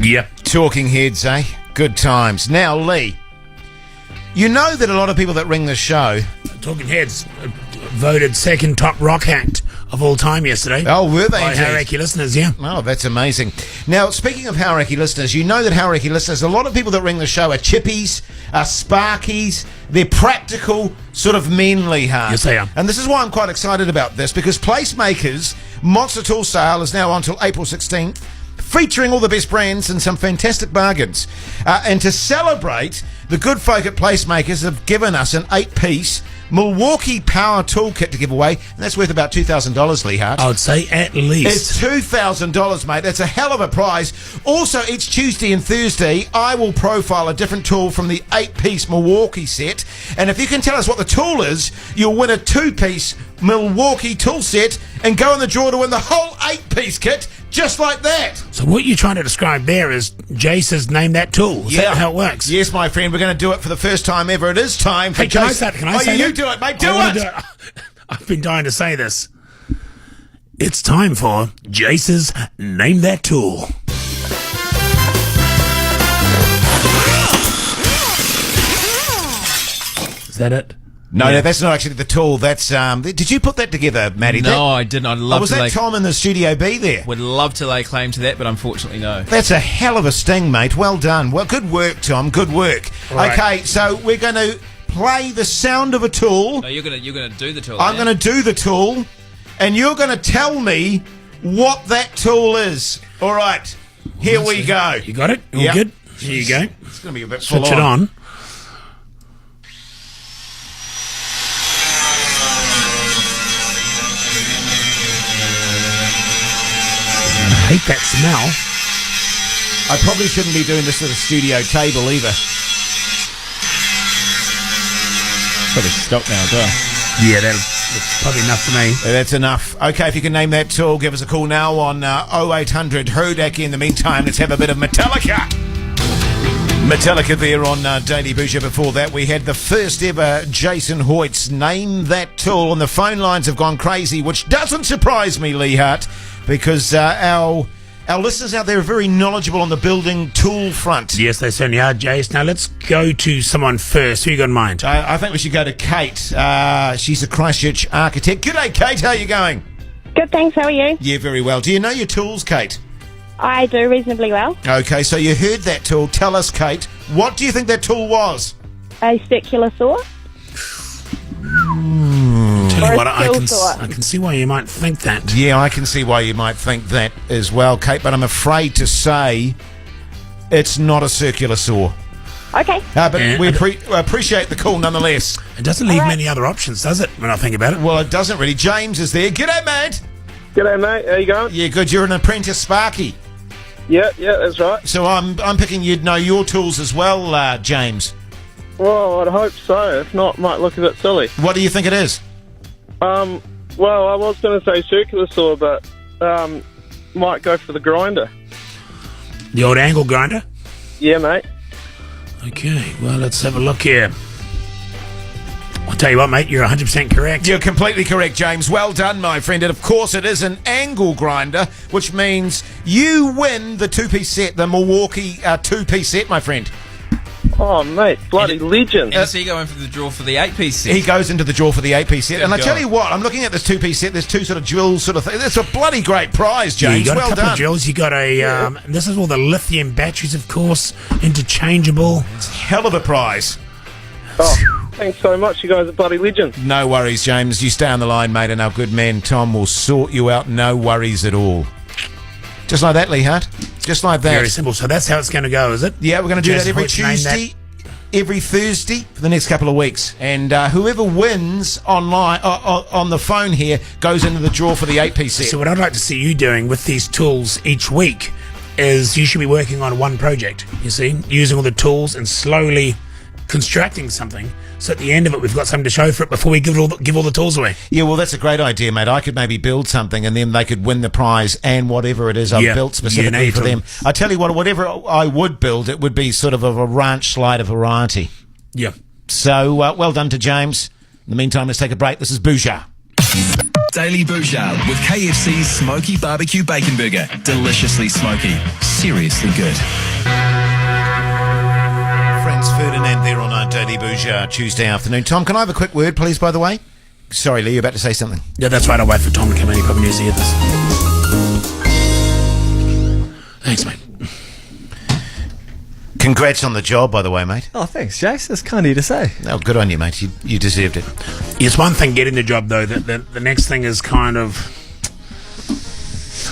Yep. Talking Heads, eh? Good times. Now, Lee, you know that a lot of people that ring the show... Talking Heads voted second top rock act of all time yesterday. Oh, were they? By indeed? Hauraki listeners, yeah. Oh, that's amazing. Now, speaking of Hauraki listeners, you know that Hauraki listeners, a lot of people that ring the show are chippies, are sparkies, they're practical, sort of men, Lee Hart. Yes, they are. And this is why I'm quite excited about this, because Placemakers Monster Tool Sale is now on till April 16th, featuring all the best brands and some fantastic bargains. And to celebrate, the good folk at Placemakers have given us an 8-piece Milwaukee Power Toolkit to give away, and that's worth about $2,000, Lee Hart. I would say at least. It's $2,000, mate. That's a hell of a prize. Also, each Tuesday and Thursday, I will profile a different tool from the 8-piece Milwaukee set, and if you can tell us what the tool is, you'll win a 2-piece Milwaukee tool set and go in the draw to win the whole 8-piece kit, just like that. So what you're trying to describe there is Jace's Name That Tool. Is that how it works? Yes, my friend. We're going to do it for the first time ever. It is time for Hey, can I Jason. say, can I say you that? do it, mate. Do I wanna it. I've been dying to say this. It's time for Jace's Name That Tool. Is that it? No, that's not actually the tool. That's did you put that together, Matty? No, I didn't. I'd love was to that lay, Tom in the Studio B there? would love to lay claim to that, but unfortunately no. That's a hell of a sting, mate. Well done. Well, good work, Tom. Good work. Right. Okay, so we're going to play the sound of a tool. No, you're gonna do the tool. I'm going to do the tool, and you're going to tell me what that tool is. All right, here we go. You got it? All Yep. good? Here you go. It's going to be a bit full Switch it on. I hate that smell. I probably shouldn't be doing this at a studio table either. Probably stop now as well. Yeah, that's probably enough for me. That's enough. Okay, if you can name that tool, give us a call now on 0800 Hodak. In the meantime, let's have a bit of Metallica. Metallica there on Daily Bhuja. Before that, we had the first ever Jason Hoyt's Name That Tool, and the phone lines have gone crazy, which doesn't surprise me, Lee Hart, because our listeners out there are very knowledgeable on the building tool front. Yes, they certainly are, Jace. Now let's go to someone first. Who you got in mind? I think we should go to Kate. She's a Christchurch architect. G'day, Kate. How are you going? Good, thanks. How are you? Yeah, very well. Do you know your tools, Kate? I do reasonably well. Okay, so you heard that tool. Tell us, Kate, what do you think that tool was? A circular saw. Tell Or you a what, I skill can, saw. I can see why you might think that. Yeah, I can see why you might think that as well, Kate, but I'm afraid to say it's not a circular saw. Okay. But Yeah. we appreciate the call nonetheless. It doesn't leave All right. many other options, does it, when I think about it? Well, it doesn't really. James is there. G'day, mate. G'day, mate. How you going? Yeah, good. You're an apprentice Sparky. Yeah, that's right. So I'm picking you'd know your tools as well, James. Well, I'd hope so. If not, might look a bit silly. What do you think it is? Well, I was going to say circular saw, but might go for the grinder. The old angle grinder? Yeah, mate. Okay, well, let's have a look here. I'll tell you what, mate, you're 100% correct. You're completely correct, James. Well done, my friend. And of course, it is an angle grinder, which means you win the two-piece set, the Milwaukee two-piece set, my friend. Oh, mate, bloody legend. And so you go in for the draw for the 8-piece set. He goes into the draw for the 8-piece set. Good And I tell God. you what, I'm looking at this two-piece set. There's two sort of jewels sort of thing. That's a bloody great prize, Yeah, James. you got Well a couple done. of drills. You got a. This is all the lithium batteries, of course, interchangeable. Hell of a prize. Oh, thanks so much. You guys are bloody legends. No worries, James. You stay on the line, mate, and our good man Tom will sort you out. No worries at all. Just like that, Lee Hart. Just like that. Very simple. So that's how it's going to go, is it? Yeah, we're going to do that Jason every Hoyt's Name Tuesday, every Thursday for the next couple of weeks. And whoever wins online on the phone here goes into the draw for the 8-piece set. So what I'd like to see you doing with these tools each week is you should be working on one project, you see, using all the tools and slowly constructing something, so at the end of it, we've got something to show for it before we give all the tools away. Yeah, well, that's a great idea, mate. I could maybe build something and then they could win the prize and whatever it is I've built specifically for them. I tell you what, whatever I would build, it would be sort of a ranch slider variety. Yeah. So, well done to James. In the meantime, let's take a break. This is Bhuja. Daily Bhuja with KFC's Smoky Barbecue Bacon Burger. Deliciously smoky. Seriously good. Friends Ferdinand there on our Daily Bhuja Tuesday afternoon. Tom, can I have a quick word, please, by the way? Sorry, Lee, you're about to say something. Yeah, that's right. I'll wait for Tom to come in. He probably needs to hear this. Thanks, mate. Congrats on the job, by the way, mate. Oh, thanks, Jace. That's kind of you to say. Oh, good on you, mate. You deserved it. It's one thing getting the job, though. The next thing is kind of...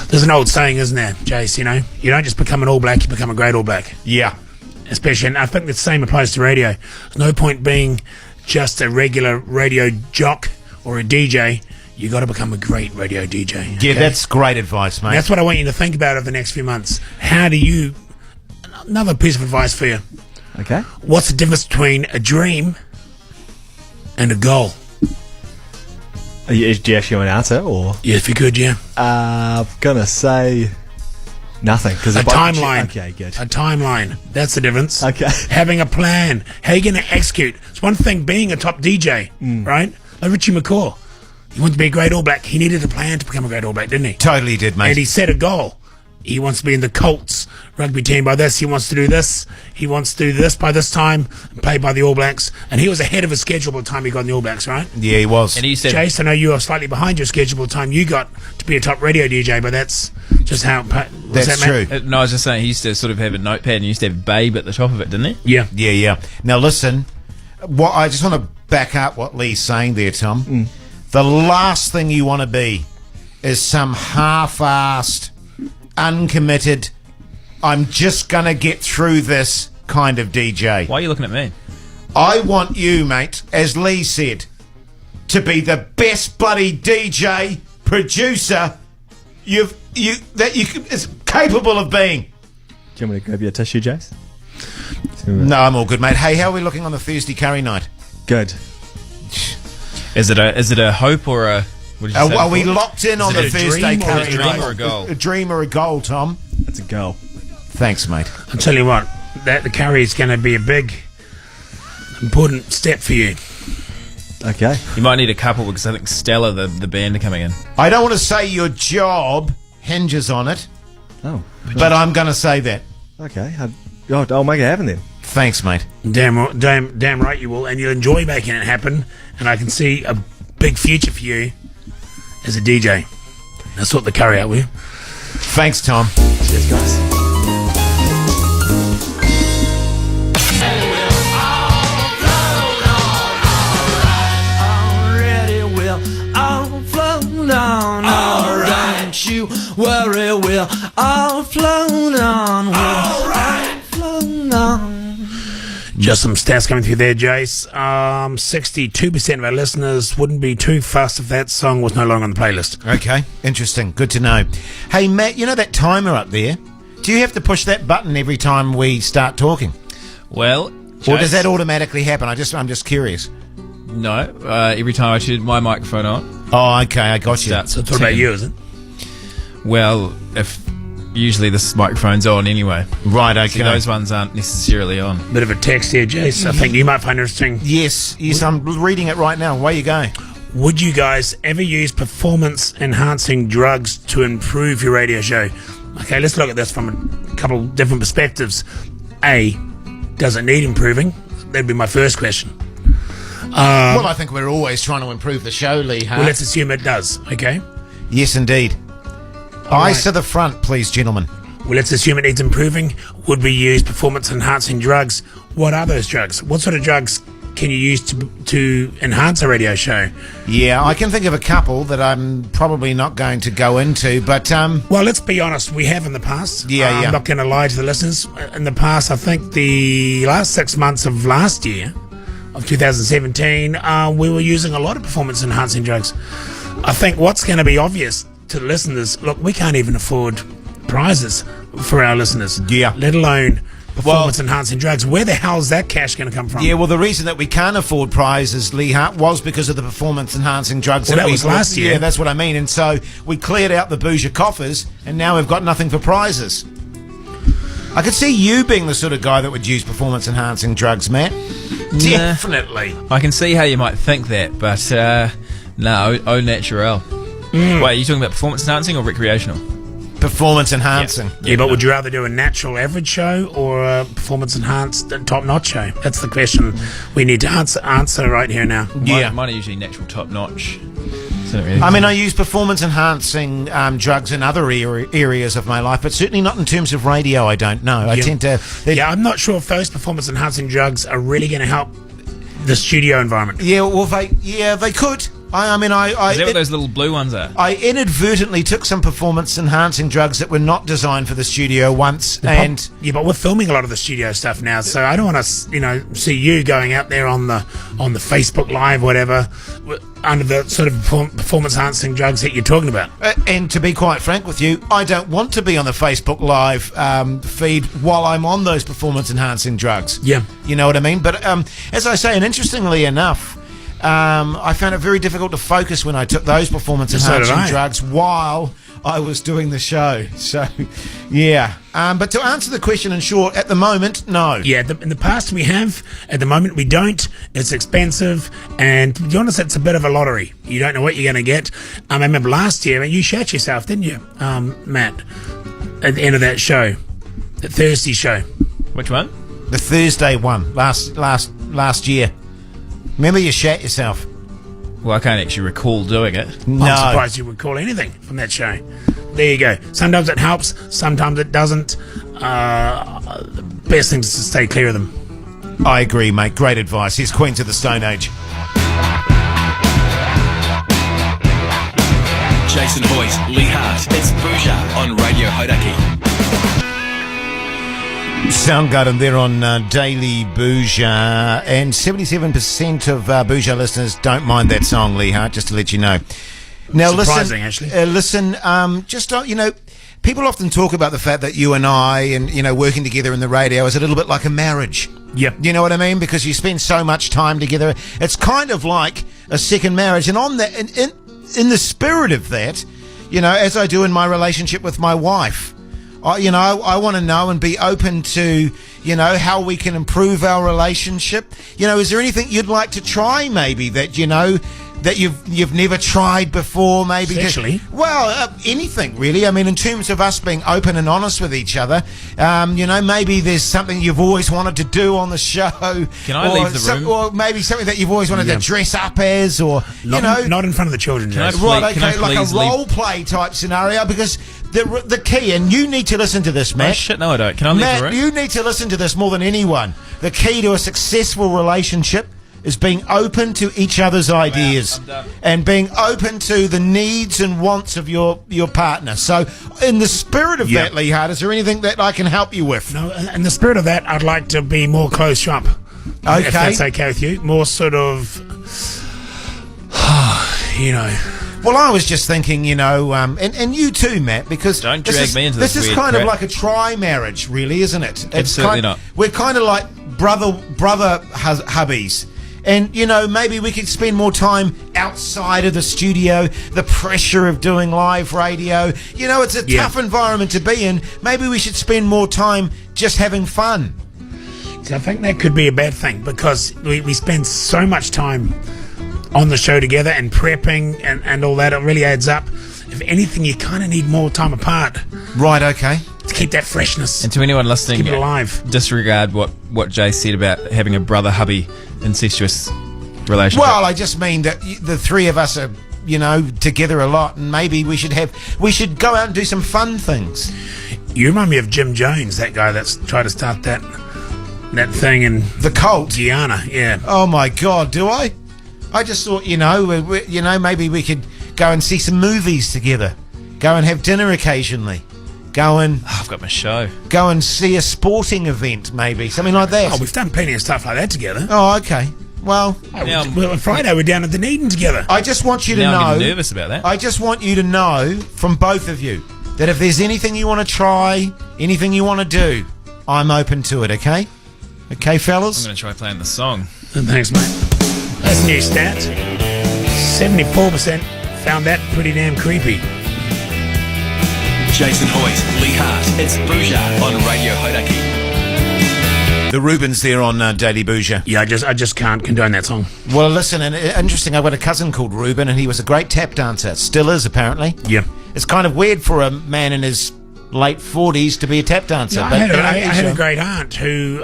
There's an old saying, isn't there, Jace, you know? You don't just become an All Black, you become a great All Black. Yeah. Especially, and I think the same applies to radio. There's no point being just a regular radio jock or a DJ. You got to become a great radio DJ. Yeah, that's great advice, mate. And that's what I want you to think about over the next few months. How do you... Another piece of advice for you. Okay. What's the difference between a dream and a goal? Do you actually want to answer, or? Yeah, if you could, yeah. I'm gonna say nothing, because a timeline. Okay, good. A timeline. That's the difference. Okay. Having a plan. How are you going to execute? It's one thing being a top DJ, right? Like Richie McCaw. He wanted to be a great All Black. He needed a plan to become a great All Black, didn't he? Totally did, mate. And he set a goal. He wants to be in the Colts rugby team by this. He wants to do this. He wants to do this by this time and play by the All Blacks. And he was ahead of his schedule by the time he got in the All Blacks, right? Yeah, he was. And he said, Jace, I know you are slightly behind your schedule by the time you got to be a top radio DJ, but that's just how... That's true. no, I was just saying, he used to sort of have a notepad and he used to have Babe at the top of it, didn't he? Yeah. Yeah. Now, listen, I just want to back up what Lee's saying there, Tom. The last thing you want to be is some half-assed, uncommitted, I'm just going to get through this kind of DJ. Why are you looking at me? I want you, mate, as Lee said, to be the best bloody DJ, producer is capable of being. Do you want me to grab your tissue, Jace? No, I'm all good, mate. Hey, how are we looking on the Thursday curry night? Good. Is it a hope or a... What did you say Are we before? locked in on the Thursday curry a dream night? or a goal? A dream or a goal, Tom? It's a goal. Thanks, mate. I'll tell you what, the curry is going to be a big, important step for you. Okay. You might need a couple because I think Stella, the band, are coming in. I don't want to say your job hinges on it, Oh. but I'm going to say that. Okay. I'll make it happen then. Thanks, mate. Damn right you will, and you'll enjoy making it happen. And I can see a big future for you as a DJ. Now sort the curry out, will you? Thanks, Tom. Cheers, guys. You worry, we'll all float on. All right, float on. Just some stats coming through there, Jace. 62% of our listeners wouldn't be too fussed if that song was no longer on the playlist. Okay, interesting. Good to know. Hey, Matt, you know that timer up there? Do you have to push that button every time we start talking? Well... Or does that automatically happen? I'm just curious. No, every time I turn my microphone on... Oh, okay, I got you. So it's all about you, is it? Well, if usually this microphone's on anyway. Right, okay. So those ones aren't necessarily on. Bit of a text here, Jace. I think you might find interesting. Yes, I'm reading it right now. Away you go. Would you guys ever use performance-enhancing drugs to improve your radio show? Okay, let's look at this from a couple different perspectives. A, does it need improving? That'd be my first question. Well, I think we're always trying to improve the show, Lee. Huh? Well, let's assume it does, okay? Yes, indeed. Eyes to the front, please, gentlemen. Well, let's assume it needs improving. Would we use performance-enhancing drugs? What are those drugs? What sort of drugs can you use to enhance a radio show? Yeah, I can think of a couple that I'm probably not going to go into, but... Well, let's be honest, we have in the past. Yeah. I'm not going to lie to the listeners. In the past, I think the last 6 months of last year, of 2017, we were using a lot of performance-enhancing drugs. I think what's going to be obvious to the listeners, look, we can't even afford prizes for our listeners. Yeah. Let alone performance-enhancing drugs. Where the hell is that cash going to come from? Yeah, well, the reason that we can't afford prizes, Lee Hart, was because of the performance-enhancing drugs. Well, that was last year. Yeah, that's what I mean. And so we cleared out the Bhuja coffers, and now we've got nothing for prizes. I could see you being the sort of guy that would use performance-enhancing drugs, Matt. Definitely. I can see how you might think that, but no, au naturel. Wait, are you talking about performance enhancing or recreational? Performance enhancing. Yeah, but would you rather do a natural average show or a performance enhanced top notch show? That's the question we need to answer right here now. Mine are usually natural top notch. So really I mean, I use performance enhancing drugs in other areas of my life, but certainly not in terms of radio. I don't know. I tend to. I'm not sure if those performance enhancing drugs are really going to help the studio environment. Yeah, well, they could. I mean, is that what those little blue ones are? I inadvertently took some performance-enhancing drugs that were not designed for the studio once, but we're filming a lot of the studio stuff now, so I don't want to, see you going out there on the Facebook Live, whatever, under the sort of performance-enhancing drugs that you're talking about. And to be quite frank with you, I don't want to be on the Facebook Live feed while I'm on those performance-enhancing drugs. Yeah, you know what I mean. But as I say, and interestingly enough, I found it very difficult to focus when I took those performance-enhancing drugs while I was doing the show. So, yeah. But to answer the question in short, at the moment, no. Yeah, in the past we have. At the moment we don't. It's expensive. And to be honest, it's a bit of a lottery. You don't know what you're going to get. I remember last year, you shat yourself, didn't you, Matt? At the end of that show. The Thursday show. Which one? The Thursday one. Last year. Remember you shat yourself? Well, I can't actually recall doing it. No. I'm surprised you recall anything from that show. There you go. Sometimes it helps, sometimes it doesn't. The best thing is to stay clear of them. I agree, mate. Great advice. Here's Queens of the Stone Age. Jason Hoyt, Lee Hart. It's Bhuja on Radio Hodaki. Soundgarden there on Daily Bhuja, and 77% of Bhuja listeners don't mind that song, Lee Hart, just to let you know. Now, surprising, actually. People often talk about the fact that you and I and, working together in the radio is a little bit like a marriage. Yep. You know what I mean? Because you spend so much time together. It's kind of like a second marriage. And on that, in the spirit of that, as I do in my relationship with my wife, I want to know and be open to, how we can improve our relationship. Is there anything you'd like to try, maybe, that, that you've never tried before, maybe? Sexually? Anything, really. I mean, in terms of us being open and honest with each other, maybe there's something you've always wanted to do on the show. Can I leave the room? Or maybe something that you've always wanted to dress up as, or, Not in front of the children, Jason. Like a role play type scenario, because the key, and you need to listen to this, Matt. Oh, shit, no I don't. Can I leave the room? You need to listen to this more than anyone. The key to a successful relationship is being open to each other's ideas and being open to the needs and wants of your partner. So, in the spirit of that, Lee Hart, is there anything that I can help you with? No, in the spirit of that, I'd like to be more close shop. Okay. If that's okay with you. More sort of, Well, I was just thinking, and you too, Matt, because don't drag me into this is weird kind crap. of like a tri-marriage, really, isn't it? Absolutely not. We're kind of like brother hubbies. And, maybe we could spend more time outside of the studio, the pressure of doing live radio. It's a tough environment to be in. Maybe we should spend more time just having fun. So I think that could be a bad thing, because we spend so much time on the show together and prepping and all that. It really adds up. If anything, you kind of need more time apart. Right, okay. To keep that freshness. And to anyone listening, keep it alive. Disregard what Jay said about having a brother-hubby incestuous relationship. Well, I just mean that the three of us are, together a lot, and maybe we should go out and do some fun things. You remind me of Jim Jones, that guy that's tried to start that thing in the cult, Guyana. Yeah. Oh my God, do I? I just thought, maybe we could go and see some movies together, go and have dinner occasionally. I've got my show. Go and see a sporting event, maybe. Something like that. Oh, we've done plenty of stuff like that together. Oh, okay. Well, on Friday we're down at Dunedin together. I just want you to know. I'm getting nervous about that. I just want you to know from both of you that if there's anything you want to try, anything you want to do, I'm open to it, okay? Okay, I'm fellas? going to try playing the song. Thanks, mate. That's a new stat. 74% found that pretty damn creepy. Jason Hoyt, Lee Hart, it's Bhuja on Radio Hodaki. The Rubens there on Daily Bhuja. Yeah, I just can't condone that song. Well, listen, and interesting, I've got a cousin called Ruben, and he was a great tap dancer. Still is, apparently. Yeah. It's kind of weird for a man in his late 40s to be a tap dancer. Yeah, but, I had a great aunt who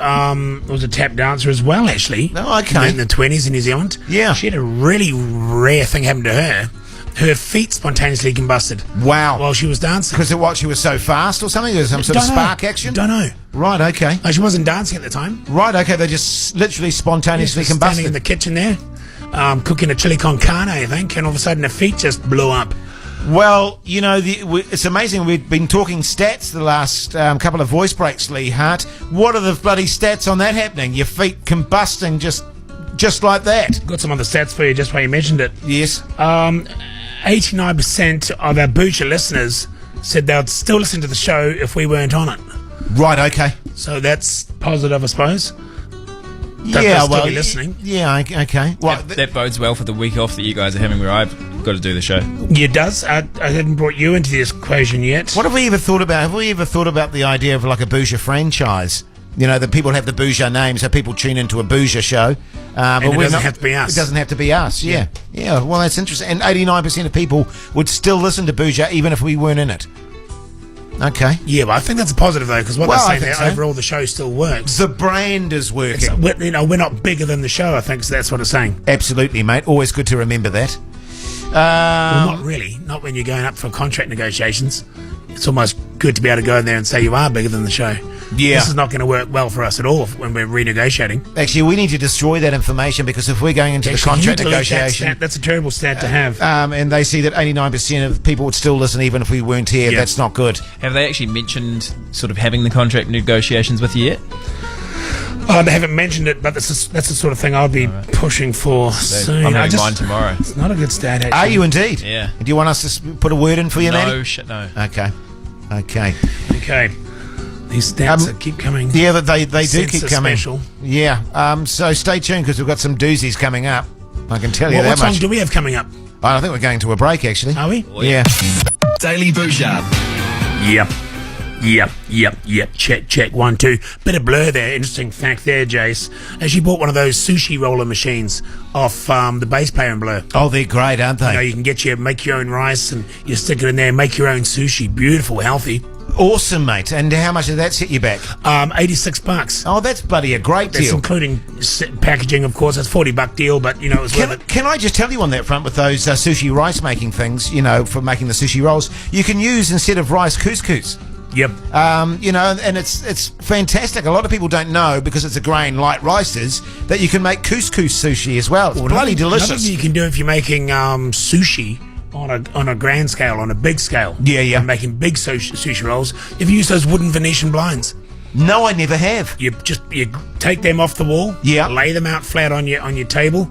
was a tap dancer as well, actually. Oh, okay. In the 20s in New Zealand. Yeah. She had a really rare thing happen to her. Her feet spontaneously combusted. Wow. While she was dancing. Because of what, she was so fast or something? There was some sort of spark action? Don't know. Right, okay. No, she wasn't dancing at the time. Right, okay, they just literally spontaneously She was combusted. standing in the kitchen there, cooking a chili con carne, I think, and all of a sudden her feet just blew up. Well, you know, it's amazing. We've been talking stats the last couple of voice breaks, Lee Hart. What are the bloody stats on that happening? Your feet combusting just like that? Got some other stats for you just while you mentioned it. Yes. 89% of our Bhuja listeners said they would still listen to the show if we weren't on it. Right, okay. So that's positive, I suppose. They'll Yeah, still well, be listening. Yeah, okay. Well, That bodes well for the week off that you guys are having where I've got to do the show. Yeah, it does. I hadn't brought you into this equation yet. what have we ever thought about? Have we ever thought about the idea of like a Bhuja franchise? You know, that people have the Bhuja name, so people tune into a Bhuja show. And it doesn't have to be us. It doesn't have to be us, yeah. Yeah, well, that's interesting. And 89% of people would still listen to Bhuja even if we weren't in it. Okay. Yeah, but I think that's a positive, though, because what Well, they're I saying think there, so. overall the show still works. The brand is working. We're not bigger than the show, I think, so that's what it's saying. Absolutely, mate. Always good to remember that. Well, not really. Not when you're going up for contract negotiations. It's almost good to be able to go in there and say you are bigger than the show. Yeah. This is not going to work well for us at all when we're renegotiating. Actually, we need to destroy that information because if we're going into the Actually, contract you delete that negotiation, stat. That's a terrible stat to have. and they see that 89% of people would still listen even if we weren't here, Yeah. that's not good. Have they actually mentioned sort of having the contract negotiations with you yet? Oh, they haven't mentioned it, but that's the sort of thing I'll be pushing for soon. I'm having mine tomorrow. It's not a good stat, actually. Are you indeed? Yeah. Do you want us to put a word in for you, Matty? No, shit, no. Okay. Okay. These stats that keep coming. Yeah, that they do Census keep coming. special. Yeah. So stay tuned because we've got some doozies coming up. I can tell you What that song much. do we have coming up? I think we're going to a break, actually. Are we? Yeah. Daily Bhuja. Yep. Check. 1, 2. Bit of blur there. Interesting fact there, Jace. Actually bought one of those sushi roller machines off the bass player in Blur. Oh, they're great, aren't they? You know, you can make your own rice and you stick it in there and make your own sushi. Beautiful, healthy. Awesome, mate. And how much did that set you back? $86. Oh, that's bloody a great That's deal. including packaging, of course. That's $40 deal, but you know it was worth it. Can I just tell you on that front with those sushi rice making things, you know, for making the sushi rolls, you can use instead of rice couscous. Yep. You know, and it's fantastic. A lot of people don't know because it's a grain like rices that you can make couscous sushi as well. It's bloody delicious. Another thing you can do if you're making sushi on a grand scale, on a big scale. Yeah. And making big sushi rolls. If you use those wooden Venetian blinds. No, I never have. You take them off the wall. Yeah. Lay them out flat on your table.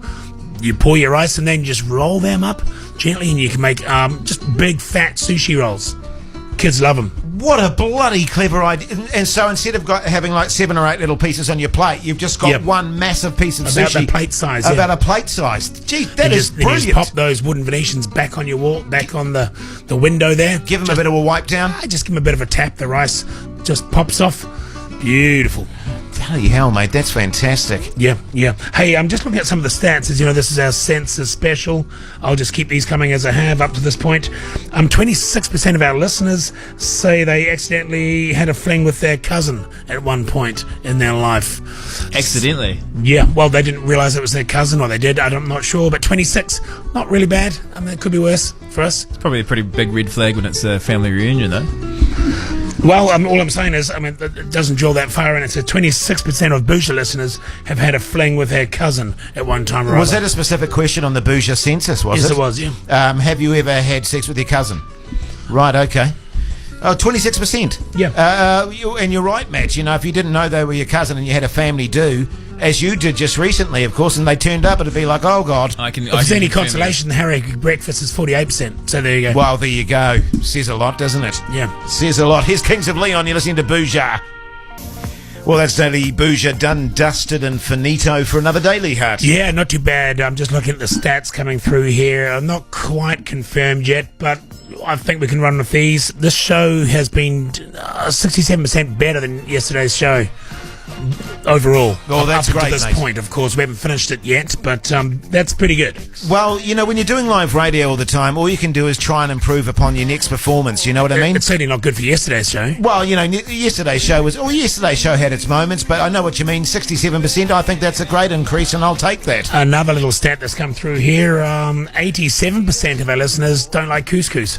You pour your rice and then you just roll them up gently, and you can make just big fat sushi rolls. Kids love them. What a bloody clever idea. And so instead of having like 7 or 8 little pieces on your plate, you've just got one massive piece of About sushi. the plate size. About a plate size. Gee, that is Then you brilliant. just pop those wooden Venetians back on your wall, back on the window there. Give them a bit of a wipe down. Just give them a bit of a tap. The rice just pops off. Beautiful. Bloody hell, mate, that's fantastic. Yeah. Hey, I'm just looking at some of the stats. As you know, this is our census special. I'll just keep these coming as I have up to this point. 26% of our listeners say they accidentally had a fling with their cousin at one point in their life. Accidentally? Yeah, well, they didn't realise it was their cousin, or they did. I'm not sure, but 26, not really bad. I mean, it could be worse for us. It's probably a pretty big red flag when it's a family reunion, though. Well, all I'm saying is, it doesn't draw that far in. It's 26% of Bhuja listeners have had a fling with their cousin at one time or other. Was that a specific question on the Bhuja census, was it? Yes, it was, yeah. Have you ever had sex with your cousin? Right, okay. Oh, 26%. Yeah. And you're right, Matt. You know, if you didn't know they were your cousin and you had a family do, as you did just recently, of course, and they turned up, it'd be like, oh, God. If there's any consolation, the Harry breakfast is 48%. So there you go. Well, there you go. Says a lot, doesn't it? Yeah. Says a lot. Here's Kings of Leon. You're listening to Bhuja. Well, that's Daily Bhuja done, dusted, and finito for another Daily Hut. Yeah, not too bad. I'm just looking at the stats coming through here. I'm not quite confirmed yet, but I think we can run with these. This show has been 67% better than yesterday's show. Overall. Oh, that's up great, to this mate. point, of course. We haven't finished it yet, but that's pretty good. Well, you know, when you're doing live radio all the time, all you can do is try and improve upon your next performance. You know what I mean? It's certainly not good for yesterday's show. Well, you know, yesterday's show had its moments, but I know what you mean. 67%, I think that's a great increase, and I'll take that. Another little stat that's come through here, 87% of our listeners don't like couscous.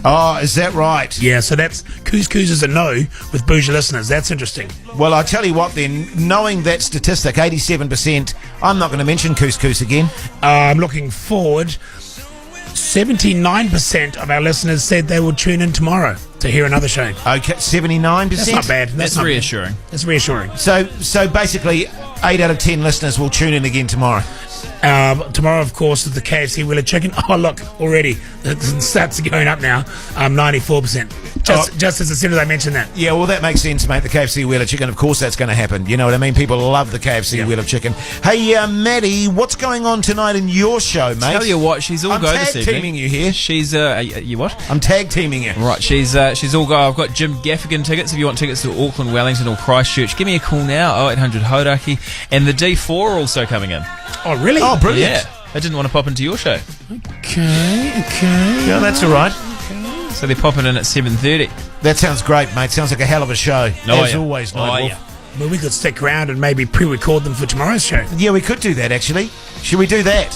Oh, is that right? Yeah, so that's couscous is a no with Bhuja listeners. That's interesting. Well, I tell you what then, knowing that statistic, 87%, I'm not going to mention couscous again. I'm looking forward. 79% of our listeners said they would tune in tomorrow to hear another show. Okay, 79%? That's not bad. That's not reassuring. Bad. That's reassuring. So basically, 8 out of 10 listeners will tune in again tomorrow. Tomorrow, of course, is the KFC Wheeler Chicken. Oh, look, already the stats are going up now. 94%. Just as soon as I mentioned that. Yeah, well, that makes sense, mate. The KFC Wheeler Chicken, of course, that's going to happen. You know what I mean? People love the KFC Wheeler Chicken. Hey, Maddie, what's going on tonight in your show, mate? Tell you what, she's all go this evening. I'm tag teaming you here. She's you what? I'm tag teaming you. Right, she's all go. I've got Jim Gaffigan tickets. If you want tickets to Auckland, Wellington, or Christchurch, give me a call now. 0800 Hodaki, and the D4 are also coming in. Oh, really? Oh, brilliant. Yeah, I didn't want to pop into your show. Okay. Yeah, that's all right. So they're popping in at 7:30. That sounds great, mate. Sounds like a hell of a show. As always, Night Wolf. Yeah. Well, we could stick around and maybe pre-record them for tomorrow's show. Yeah, we could do that, actually. Should we do that?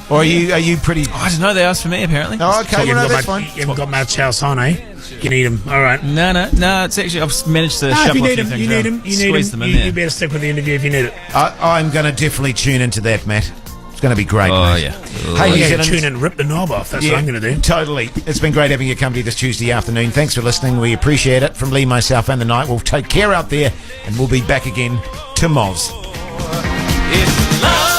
Or are you pretty... I don't know. They asked for me, apparently. Oh, okay. Well, no, that's fine. You haven't got much else on, eh? You can eat them. All right. No. It's actually I've managed to If shuffle you a need few them, things you need around. them. You need Squeeze them. them in there. You better stick with the interview if you need it. I'm going to definitely tune into that, Matt. It's going to be great, Oh mate. yeah. Hey, New Yeah, Zealand. tune in and rip the knob off. That's what I'm going to do. Totally. It's been great having your company this Tuesday afternoon. Thanks for listening. We appreciate it. From Lee, myself, and the Night Wolf, take care out there, and we'll be back again to Moz. It's love.